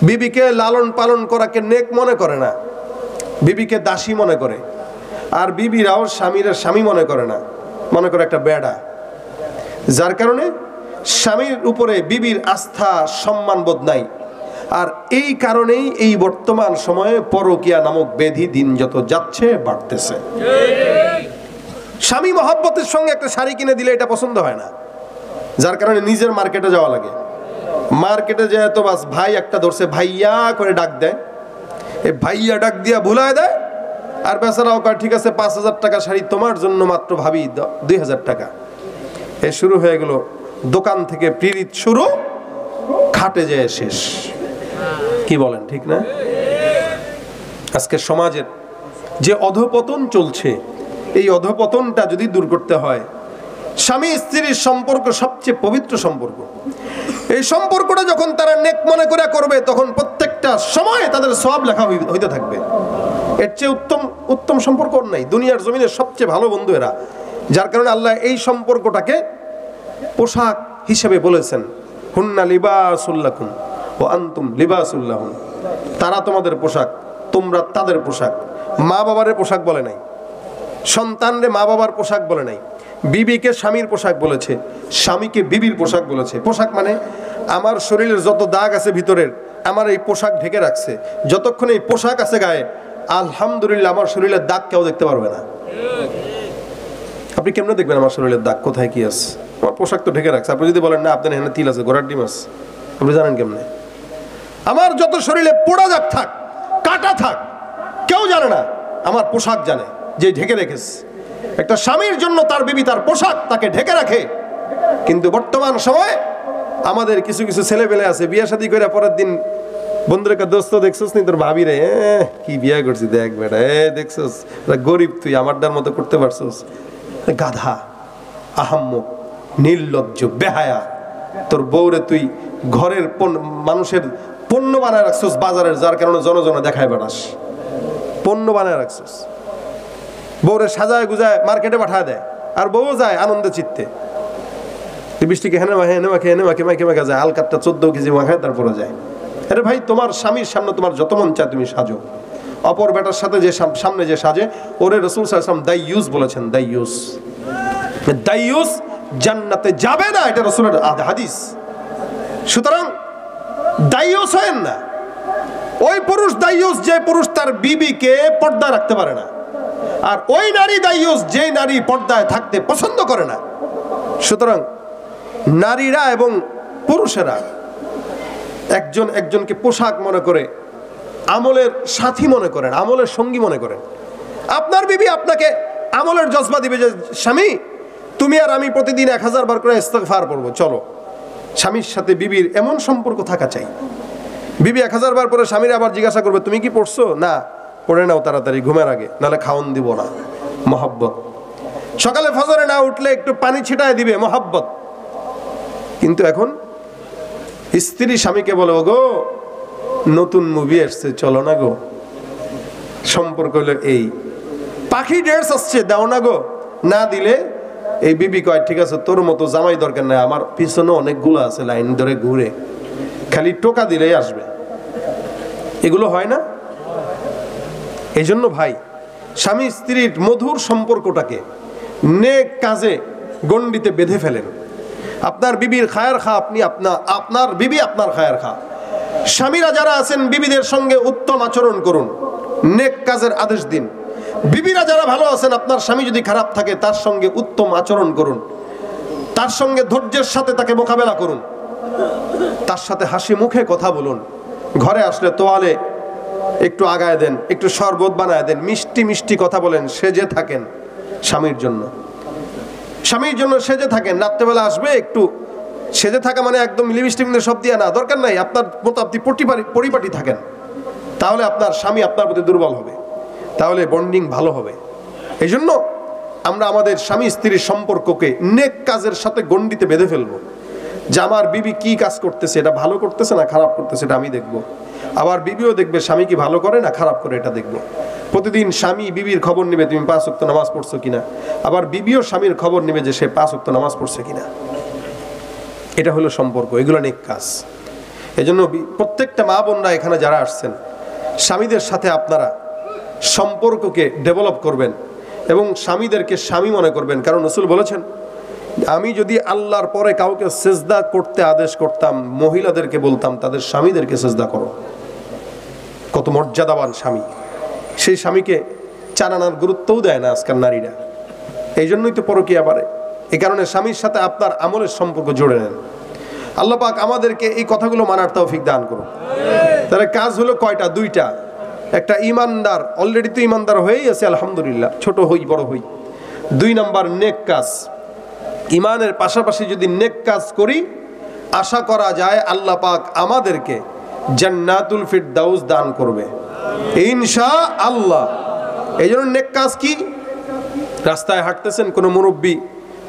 বিবিকে লালন পালন করাকে নেক মনে করে না, বিবিকে দাসী মনে করে। আর বিবিরাও স্বামী মনে করে না, মনে করে একটা বেড়া। যার কারণে স্বামীর উপরে বিবির আস্থা সম্মানবোধ নাই। আর এই কারণেই এই বর্তমান সময়ে পরকীয়া নামক ব্যাধি দিন যত যাচ্ছে বাড়তেছে। স্বামী মহব্বতের সঙ্গে একটা শাড়ি কিনে দিলে এটা পছন্দ হয় না, যার কারণে নিজের মার্কেটে যাওয়া লাগে। মার্কেটে যায় তো বাস ভাই একটা ধরছে, ভাইয়া করে ডাক দেয়, এই ভাইয়া ডাক দিয়া ভুলায় দেয়। আর বেচারাও কয় ঠিক আছে 5,000 টাকা শাড়ি তোমার জন্য মাত্র ভাবি 2,000 টাকা। এ শুরু হয়ে গেল দোকান থেকে পীড়িত শুরু, খাটে যায় শেষ। কি বলেন ঠিক না? আজকে সমাজের যে অধঃপতন চলছে, এই অধঃপতনটা যদি দূর করতে হয়, স্বামী স্ত্রীর সম্পর্ক সবচেয়ে পবিত্র সম্পর্ক। এই সম্পর্কটা যখন তারা নেক মনে করে করবে, তখন প্রত্যেকটা সময় তাদের সওয়াব লেখা হইতে থাকবে। এর চেয়ে উত্তম সম্পর্ক নাই। দুনিয়ার জমিনের সবচেয়ে ভালো বন্ধু এরা, যার কারণে আল্লাহ এই সম্পর্কটাকে পোশাক হিসেবে বলেছেন, হুন্না লিবাসুল লাকুম ওয়া আনতুম লিবাসুল লাহুম। তারা তোমাদের পোশাক, তোমরা তাদের পোশাক। মা বাবার পোশাক বলে নাই, সন্তানরে মা বাবার পোশাক বলে নাই, বিবিকে স্বামীর পোশাক বলেছে, স্বামীকে বিবির পোশাক বলেছে। পোশাক মানে আমার শরীরের যত দাগ আছে ভিতরের, আমার এই পোশাক ঢেকে রাখছে। যতক্ষণ এই পোশাক আছে গায়ে, আলহামদুলিল্লাহ আমার শরীরের দাগ কেউ দেখতে পারবে না। আপনি কেমনে দেখবেন আমার শরীরের দাগ কোথায় কি আছে? আমার পোশাক তো ঢেকে রাখছে। আপনি যদি বলেন না আপনার এখানে তিল আছে, ঘোড়ার ডিম আছে, আপনি জানেন কেমনে? আমার যত শরীরে পোড়া দাগ থাক, কাটা থাক, কেউ জানে না, আমার পোশাক জানে যে ঢেকে রেখেছে। একটা স্বামীর জন্য তার বিবি তার পোশাক তাকে ঢেকে রাখে। কিন্তু বর্তমান সময়ে আমাদের কিছু কিছু ছেলে পেলে আছে, বিয়ে শাদী করে পরের দিন বন্ধুরে দোস্ত দেখছস নি তোর ভাবি রে, কি বিয়ে করছি দেখ বেটা, দেখছস গরিব, তুই আমারটার মতো করতে পারছস। গাধা, আহাম্মক, নির্লজ্জ, বেহায়া, তোর বউরে তুই ঘরের মানুষের পণ্য বানায় রাখছস বাজারের, যার কারণে জনজনে দেখায় বেড়াস। পণ্য বানায় রাখছস, বউরে সাজায় গুজায় মার্কেটে পাঠায় দেয়, আর বউ যায় আনন্দে চিত্তে। বৃষ্টিকে হেনে মাখে হেনে মাখে হেনে মাখে মাখে মাখা যায়, আলকাতটা 14 কেজি মাখায় তারপরে যায়। আরে ভাই, তোমার স্বামীর সামনে তোমার যত মন চায় তুমি সাজো। অপর বেটার সাথে যে সামনে যে সাজে, ওরে রাসূল সাল্লাল্লাহু আলাইহি ওয়াসাল্লাম দাইয়ুস বলেছেন। দাইয়ুস জান্নাতে যাবে না, এটা রাসূলের হাদিস। সুতরাং দাইয়ুস হয়েন না। ওই পুরুষ দাইয়ুস যে পুরুষ তার বিবিকে পর্দা রাখতে পারে না, আর ওই নারী দাইয়ুস যে নারী পর্দায় থাকতে পছন্দ করে না। সুতরাং নারীরা এবং পুরুষেরা একজন একজনকে পোশাক মনে করে, আমলের সাথী মনে করেন, আমলের সঙ্গী মনে করেন। আপনার বিবি আপনাকে আমলের জজবা দিবে যে স্বামী তুমি আর আমি প্রতিদিন 1000 বার করে ইস্তিগফার পড়বো, চলো। স্বামীর সাথে বিবির এমন সম্পর্ক থাকা চাই। বিবি 1000 বার পরে স্বামীর আবার জিজ্ঞাসা করবে তুমি কি পড়ছো? না, পড়ে নাও তাড়াতাড়ি ঘুমের আগে, নাহলে খাওন দিব না। মহব্বত। সকালে ফজরে না উঠলে একটু পানি ছিটায় দিবে, মহব্বত। কিন্তু এখন স্ত্রী স্বামীকে বলে, ওগো নতুন মুভি আসছে চলো না গো। সম্পর্ক হলো এই, পাখি ড্রেস আসছে দাও না গো। না দিলে এই বিবি কয় ঠিক আছে তোর মতো জামাই দরকার নাই, আমার পিছনে অনেকগুলো আছে লাইন ধরে ঘুরে, খালি টোকা দিলেই আসবে। এগুলো হয় না? এই জন্য ভাই, স্বামী স্ত্রীর মধুর সম্পর্কটাকে নেক কাজে গণ্ডিতে বেঁধে ফেলেন। আপনার বিবির খায়ের খা, আপনি আপনার বিবি আপনার খায়ের খা। স্বামীরা যারা আছেন বিবিদের সঙ্গে উত্তম আচরণ করুন, নেক কাজের আদেশ দিন। বিবিরা যারা ভালো আছেন, আপনার স্বামী যদি খারাপ থাকে তার সঙ্গে উত্তম আচরণ করুন, তার সঙ্গে ধৈর্যের সাথে তাকে মোকাবেলা করুন, তার সাথে হাসি মুখে কথা বলুন। ঘরে আসলে তোয়ালে একটু আগায় দেন, একটু শরবত বানায় দেন, মিষ্টি মিষ্টি কথা বলেন, সেজে থাকেন স্বামীর জন্য। স্বামীর জন্য সেজে থাকেন। রাত্রেবেলা আসবে, একটু সেজে থাকা মানে একদম লিপস্টিক সব দিয়ে না, দরকার নাই। আপনার মতো আপনি পরিপাটি থাকেন, তাহলে আপনার স্বামী আপনার প্রতি দুর্বল হবে, তাহলে বন্ডিং ভালো হবে। এই জন্য আমরা আমাদের স্বামী স্ত্রীর সম্পর্ককে নেক কাজের সাথে গণ্ডিতে বেঁধে ফেলবো, যে আমার বিবি কি কাজ করতেছে, এটা ভালো করতেছে না খারাপ করতেছে এটা আমি দেখবো। আবার বিবিও দেখবে স্বামী কি ভালো করে না খারাপ করে, এটা দেখবো। প্রতিদিন স্বামী বিবির খবর নেবে তুমি 5 ওয়াক্ত নামাজ পড়ছো কিনা, আবার বিবিও স্বামীর খবর নেবে যে সে 5 ওয়াক্ত নামাজ পড়ছে কিনা। এটা হলো সম্পর্ক, এগুলো নেক কাজ। এই জন্য প্রত্যেকটা মা বোনরা এখানে যারা আসছেন, স্বামীদের সাথে আপনারা সম্পর্ককে ডেভেলপ করবেন এবং স্বামীদেরকে স্বামী মনে করবেন। কারণ রাসূল বলেছেন আমি যদি আল্লাহর পরে কাউকে সেজদা করতে আদেশ করতাম, মহিলাদেরকে বলতাম তাদের স্বামীদেরকে সেজদা করো। কত মর্যাদাবান স্বামী, সেই স্বামীকে চালানোর গুরুত্বও দেয় না আজকাল নারীরা। এই জন্যই তো পরকীয়া বাড়ে। এই কারণে স্বামীর সাথে আপনার আমলের সম্পর্ক জুড়ে নেন। আল্লাহ পাক আমাদেরকে এই কথাগুলো মানার তৌফিক দান করুন। তাহলে কাজ হলো কয়টা? দুইটা। একটা ইমানদার, অলরেডি তো ইমানদার হয়েই আছে আলহামদুলিল্লাহ, ছোট হই বড় হই। 2 নাম্বার নেক কাজ। ইমানের পাশাপাশি যদি নেক কাজ করি, আশা করা যায় আল্লাহ পাক আমাদেরকে জান্নাতুল ফিরদাউস দান করবে ইনশাআল্লাহ। এই জন্য নেক কাজ কি? রাস্তায় হাঁটতেছেন, কোনো মুরব্বী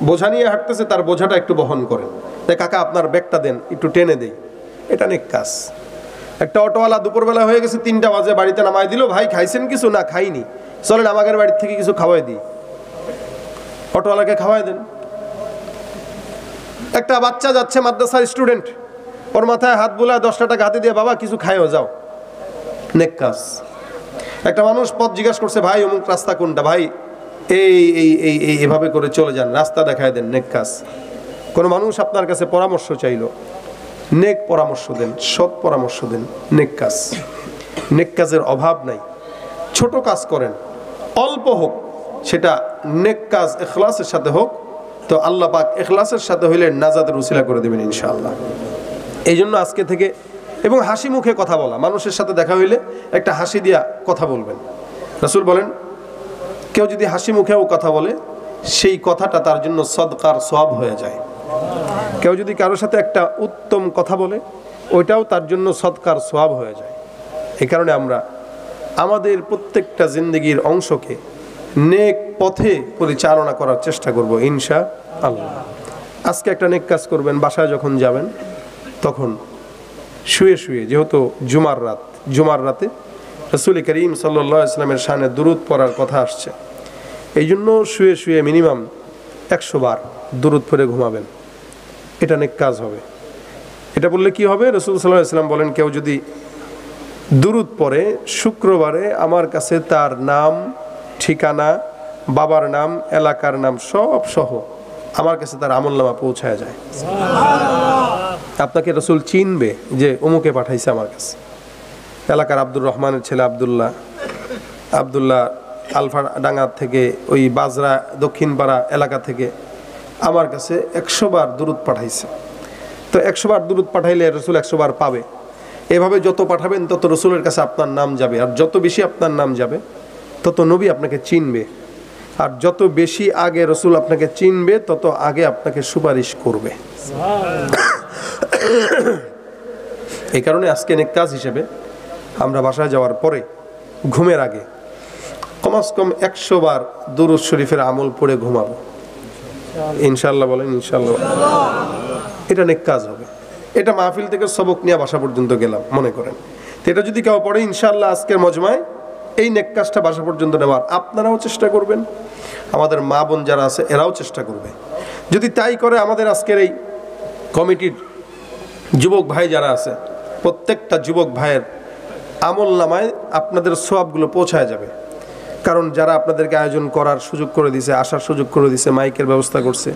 বোঝা নিয়ে হাঁটতেছে, তার বোঝাটা একটু বহন করেন। তাই কাকা আপনার ব্যাগটা দেন, একটু টেনে দেই, এটা নেক কাজ। একটা অটোওয়ালা দুপুরবেলা হয়ে গেছে, 3টা বাজে, বাড়িতে নামাই দিল, ভাই খাইছেন কিছু? না খাইনি, চলেন আমাদের বাড়ির থেকে কিছু খাওয়াই দিই। অটোওয়ালাকে খাওয়াই দেন। একটা বাচ্চা যাচ্ছে, মাদ্রাসার স্টুডেন্ট, ওর মাথায় হাত বুলায় 10টা টাকা হাতে দিয়ে, বাবা কিছু খাইও যাও, নেক কাজ। একটা মানুষ পথ জিজ্ঞাসা করছে, ভাই অমুক রাস্তা কোনটা? ভাই এই এই এই এই এভাবে করে চলে যান, রাস্তা দেখায় দেন, নেক কাজ। কোনো মানুষ আপনার কাছে পরামর্শ চাইলো, নেক পরামর্শ দেন, সৎ পরামর্শ দেন, নেক কাজ। নেক কাজের অভাব নাই। ছোট কাজ করেন, অল্প হোক, সেটা নেক কাজ ইখলাসের সাথে হোক, তো আল্লাহ পাক ইখলাসের সাথে হইলে নাজাতের উসিলা করে দেবেন ইনশাআল্লাহ। এই জন্য আজকে থেকে, এবং হাসি মুখে কথা বলা, মানুষের সাথে দেখা হইলে একটা হাসি দিয়া কথা বলবেন। রাসূল বলেন, কেউ যদি হাসি মুখেও কথা বলে, সেই কথাটা তার জন্য সদকার সওয়াব হয়ে যায়। কেউ যদি কারোর সাথে একটা উত্তম কথা বলে, ওইটাও তার জন্য সদকার সওয়াব হয়ে যায়। এই কারণে আমরা আমাদের প্রত্যেকটা জিন্দগির অংশকে নেক পথে পরিচালনা করার চেষ্টা করব ইনশাআল্লাহ। আজকে একটা নেক কাজ করবেন, বাসায় যখন যাবেন তখন শুয়ে শুয়ে, যেহেতু জুমার রাতে রাসূল করিম সাল্লাল্লাহু আলাইহি ওয়াসাল্লামের শানে দুরূদ পড়ার কথা আসছে, এই জন্য শুয়ে শুয়ে মিনিমাম 100 বার দুরূদ পড়ে ঘুমাবেন। এটা নেক কাজ হবে। এটা বললে কি হবে? রাসূল সাল্লাল্লাহু আলাইহি ওয়াসাল্লাম বলেন, কেউ যদি দুরূদ পড়ে শুক্রবারে আমার কাছে তার নাম, ঠিকানা, বাবার নাম, এলাকার নাম সব সহ আমার কাছে তার আমলনামা পৌঁছায় যায়। আপনাকে রাসূল চিনবে যে অমুকে পাঠাইছে আমার কাছে। এলাকার আব্দুর রহমানের ছেলে আব্দুল্লাহ আলফা ডাঙ্গা থেকে, ওই বাজরা দক্ষিণ পাড়া এলাকা থেকে আমার কাছে 100 বার দুরূদ পাঠাইছে। তো 100 বার দুরূদ পাঠাইলে রাসূল 100 বার পাবে। এভাবে যত পাঠাবেন তত রাসূলের কাছে আপনার নাম যাবে, আর যত বেশি আপনার নাম যাবে তত নবী আপনাকে চিনবে, আর যত বেশি আগে রাসূল আপনাকে চিনবে তত আগে আপনাকে সুপারিশ করবে। এই কারণে আজকে নেক কাজ হিসেবে আমরা বাসায় যাওয়ার পরে ঘুমের আগে কমস কম 100 বার দুরূদ শরীফের আমল পড়ে ঘুমাবো ইনশাআল্লাহ। বলেন ইনশাআল্লাহ। এটা নেক কাজ হবে। এটা মাহফিল থেকে সবক নিয়ে বাসা পর্যন্ত গেলাম মনে করেন, তো এটা যদি কেউ পড়ে ইনশাআল্লাহ আজকের মজমায় এই নেক কাজটা বাসা পর্যন্ত নেওয়ার আপনারাও চেষ্টা করবেন, আমাদের মা বোন যারা আছে এরাও চেষ্টা করবে। যদি তাই করে, আমাদের আজকের এই কমিটির যুবক ভাই যারা আছে, প্রত্যেকটা যুবক ভাইয়ের আমল নামায় আপনাদের সওয়াবগুলো পৌঁছায় যাবে। কারণ যারা আপনাদেরকে আয়োজন করার সুযোগ করে দিয়েছে, আসার সুযোগ করে দিয়েছে, মাইকের ব্যবস্থা করছে,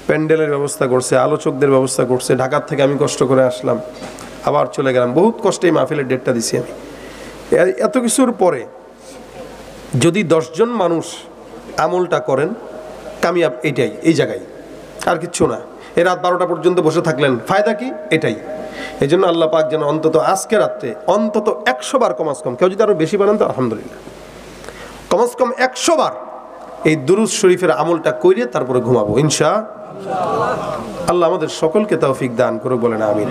প্যান্ডেলের ব্যবস্থা করছে, আলোচকদের ব্যবস্থা করছে, ঢাকার থেকে আমি কষ্ট করে আসলাম, আবার চলে গেলাম, বহুত কষ্টে এই মাহফিলের ডেটটা দিছি আমি। এত কিছুর পরে যদি 10 জন মানুষ আমলটা করেন, কামিয়াব এটাই, এই জায়গায়, আর কিচ্ছু না। এই রাত 12টা পর্যন্ত বসে থাকলেন, ফায়দা কি? এটাই। এই জন্য আল্লাহ পাক যেন অন্তত আজকে রাত্রে অন্তত 100 বার কমাস কম, কেউ যদি আরো বেশি বানান তো আলহামদুলিল্লাহ, কমাস কম 100 বার এই দুরূদ শরীফের আমলটা কইরে তারপরে ঘুমাবো ইনশাআল্লাহ। আল্লাহ আমাদের সকলকে তৌফিক দান করুক, বলেন আমিন।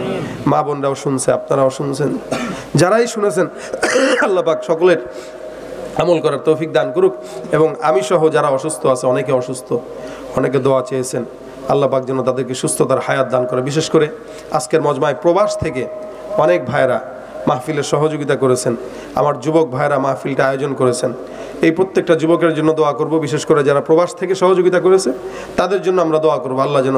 মা বোনরাও শুনছে, আপনারাও শুনছেন, যারাই শুনেছেন আল্লাহ পাক সকলের আমল করার তৌফিক দান করুক। এবং আমি সহ যারা অসুস্থ আছে, অনেকে অসুস্থ, অনেকে দোয়া চেয়েছেন, আল্লাহ পাক যেন তাদেরকে সুস্থতার হায়াত দান করে। বিশেষ করে আজকের মজমায় প্রবাস থেকে অনেক ভাইরা মাহফিলের সহযোগিতা করেছেন, আমার যুবক ভাইরা মাহফিলটা আয়োজন করেছেন। এই প্রত্যেকটা যুবকের জন্য দোয়া করব, বিশেষ করে যারা প্রবাস থেকে সহযোগিতা করেছে তাদের জন্য আমরা দোয়া করব, আল্লাহ যেন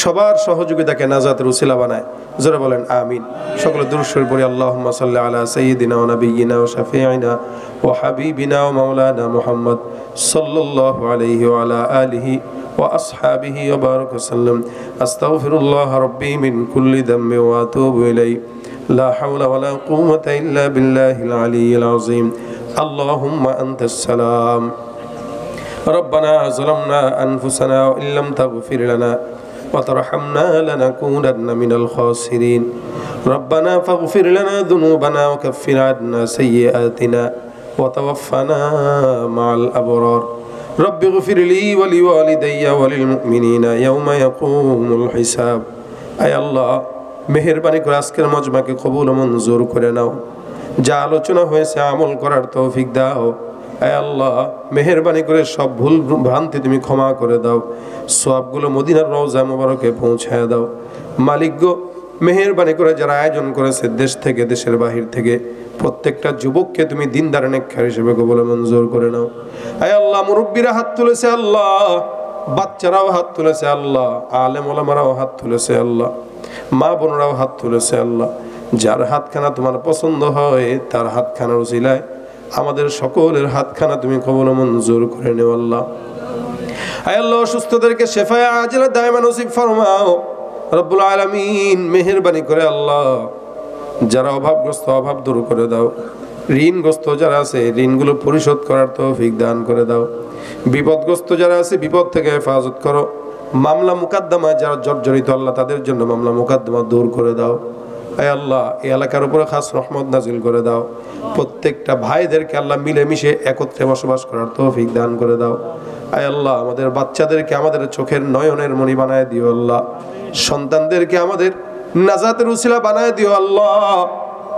সবার সহযোগিতাকে নাজাতের উসিলা বানায়। জোরে বলেন আমিন। সকলে দুরূদ শরীফ পড়ি। আল্লাহুম্মা সাল্লি আলা সাইয়্যিদিনা ওয়া নাবিয়্যিনা ওয়া শাফিঈনা ওয়া হাবিবিনা ওয়া মাওলানা মুহাম্মদ সাল্লাল্লাহু আলাইহি ওয়া আলা আলিহি وأصحابه وبارك وسلم أستغفر الله ربي من كل ذنب وأتوب إليه لا حول ولا قوة إلا بالله العلي العظيم اللهم أنت السلام ربنا ظلمنا أنفسنا وإن لم تغفر لنا وترحمنا لنكونن من الخاسرين ربنا فاغفر لنا ذنوبنا وكفر عنا سيئاتنا وتوفنا مع الأبرار رب اغفر لي ولوالدي وللمؤمنين يوم يقوم الحساب أي الله মেহেরবানি করে আজকের মজমাকে কবুল ও মঞ্জুর করে নাও যা আলোচনা হয়েছে আমল করার তৌফিক দাও আয় আল্লাহ মেহেরবানি করে সব ভুল ভ্রান্তি তুমি ক্ষমা করে দাও সওয়াবগুলো মদিনার রওজা মোবারকে পৌঁছায় দাও মালিক গো মেহেরবানি করে যারা আয়োজন করেছে দেশ থেকে দেশের বাহির থেকে প্রত্যেকটা যুবককে তুমি দিনদার নেককার হিসেবে কবুল ও মঞ্জুর করে নাও আয় আল্লাহ মুরব্বিরা হাত তুলেছে আল্লাহ বাচ্চারাও হাত তুলেছে আল্লাহ আলেম ওলামারাও হাত তুলেছে আল্লাহ মা বোনরাও হাত তুলেছে আল্লাহ যার হাতখানা তোমার পছন্দ হয় তার হাতখানার উসিলায় আমাদের সকলের হাতখানা তুমি কবুল ও মঞ্জুর করে নেও আল্লাহ আয় আল্লাহ অসুস্থদেরকে শেফায়ে আজলা দায়মা নসিব ফরমাও রব্বুল আলামিন মেহেরবানি করে আল্লাহ যারা অভাবগ্রস্ত অভাব দূর করে দাও ঋণগ্রস্ত যারা আছে ঋণগুলো পরিশোধ করার তৌফিক দান করে দাও বিপদগ্রস্ত যারা আছে বিপদ থেকে হেফাজত করো মামলা মুকদ্দমা যারা জর্জরিত আল্লাহ তাদের জন্য মামলা মুকদ্দমা দূর করে দাও আয় আল্লাহ এই এলাকার উপরে খাস রহমত নাজিল করে দাও প্রত্যেকটা ভাইদেরকে আল্লাহ মিলেমিশে একত্রে বসবাস করার তৌফিক দান করে দাও আয় আল্লাহ আমাদের বাচ্চাদেরকে আমাদের চোখের নয়নের মণি বানায় দিও আল্লাহ সন্তানদেরকে আমাদের নাজাতের উসিলা বানায় দিও আল্লাহ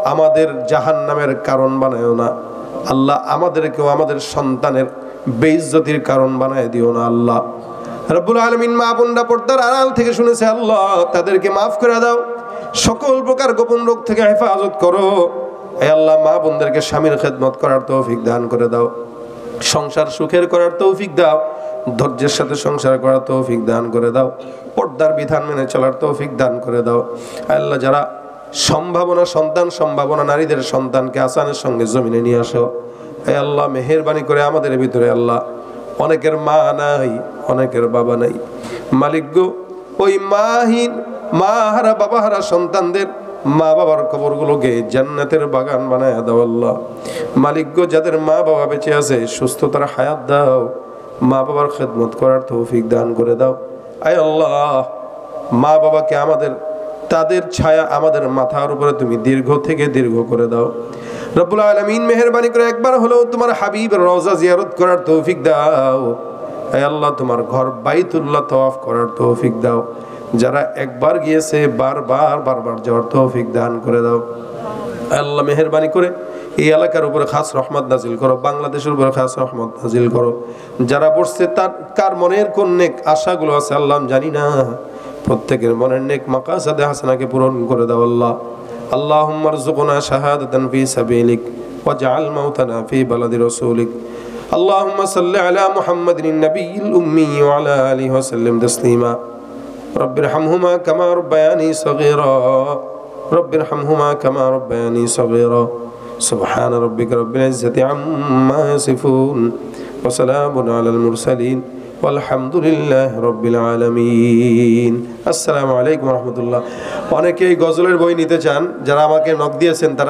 আমাদের জাহান্নামের কারণ বানায়ও না আল্লাহ আমাদেরকেও আমাদের সন্তানের বেইজ্জতির কারণ বানায় দিও না আল্লাহ রব্বুল আলামিন মা বোনরা পর্দার আড়াল থেকে শুনেছে আল্লাহ তাদেরকে মাফ করে দাও সকল প্রকার গোপন রোগ থেকে হেফাজত করো হে আল্লাহ মা বোনদেরকে স্বামীর খেদমত করার তৌফিক দান করে দাও সংসার সুখের করার তৌফিক দাও ধৈর্যের সাথে সংসার করার তৌফিক দান করে দাও পর্দার বিধান মেনে চলার তৌফিক দান করে দাও আল্লাহ যারা সম্ভাবনা নারীদের সন্তানকে আসানের সঙ্গে জমিনে নিয়ে আসো হে আল্লাহ মেহেরবানি করে আমাদের ভিতরে আল্লাহ অনেকের মা নাই অনেকের বাবা নাই মালিক গো ওই মাহীন মা হারা বাবা হারা সন্তানদের মা বাবার কবরগুলোকে জান্নাতের বাগান বানায় দাও আল্লাহ মালিক গো যাদের মা বাবা বেঁচে আছে সুস্থতার হায়াত দাও মা বাবার খেদমত করার তৌফিক দান করে দাও আয় আল্লাহ মা বাবাকে আমাদের তাদের ছায়া আমাদের মাথার উপরে তুমি দীর্ঘ থেকে দীর্ঘ করে দাও রব্বুল আলামিন মেহেরবানি করে একবার হলেও তোমার হাবিবের রওজা জিয়ারত করার তৌফিক দাও হে আল্লাহ তোমার ঘর বাইতুল্লাহ তওয়াফ করার তৌফিক দাও যারা একবার গিয়েছে বারবার যাওয়ার তৌফিক দান করে দাও আল্লাহ মেহেরবানি করে এই এলাকার উপরে খাস রহমত নাজিল করো বাংলাদেশের উপরে খাস রহমত নাজিল করো যারা বসছে তার কার মনের কোন নেক আশাগুলো আছে আল্লাহ জানি না প্রত্যেকের মনের নেক মাকাসাদে হাসানাকে পূরণ করে দাও আল্লাহ اللهم ارزقنا شهادة في سبيلك واجعل موتنا في بلد رسولك اللهم صل على محمد النبي الأمي وعلى آله وسلم تسليما رب ارحمهما كما ربياني صغيرا رب ارحمهما كما ربياني صغيرا سبحان ربك رب العزة عما يصفون وسلام على المرسلين والحمد لله رب العالمين السلام عليكم ورحمة الله অনেকেই গজলের বই নিতে চান যারা আমাকে নক দিয়েছেন তারা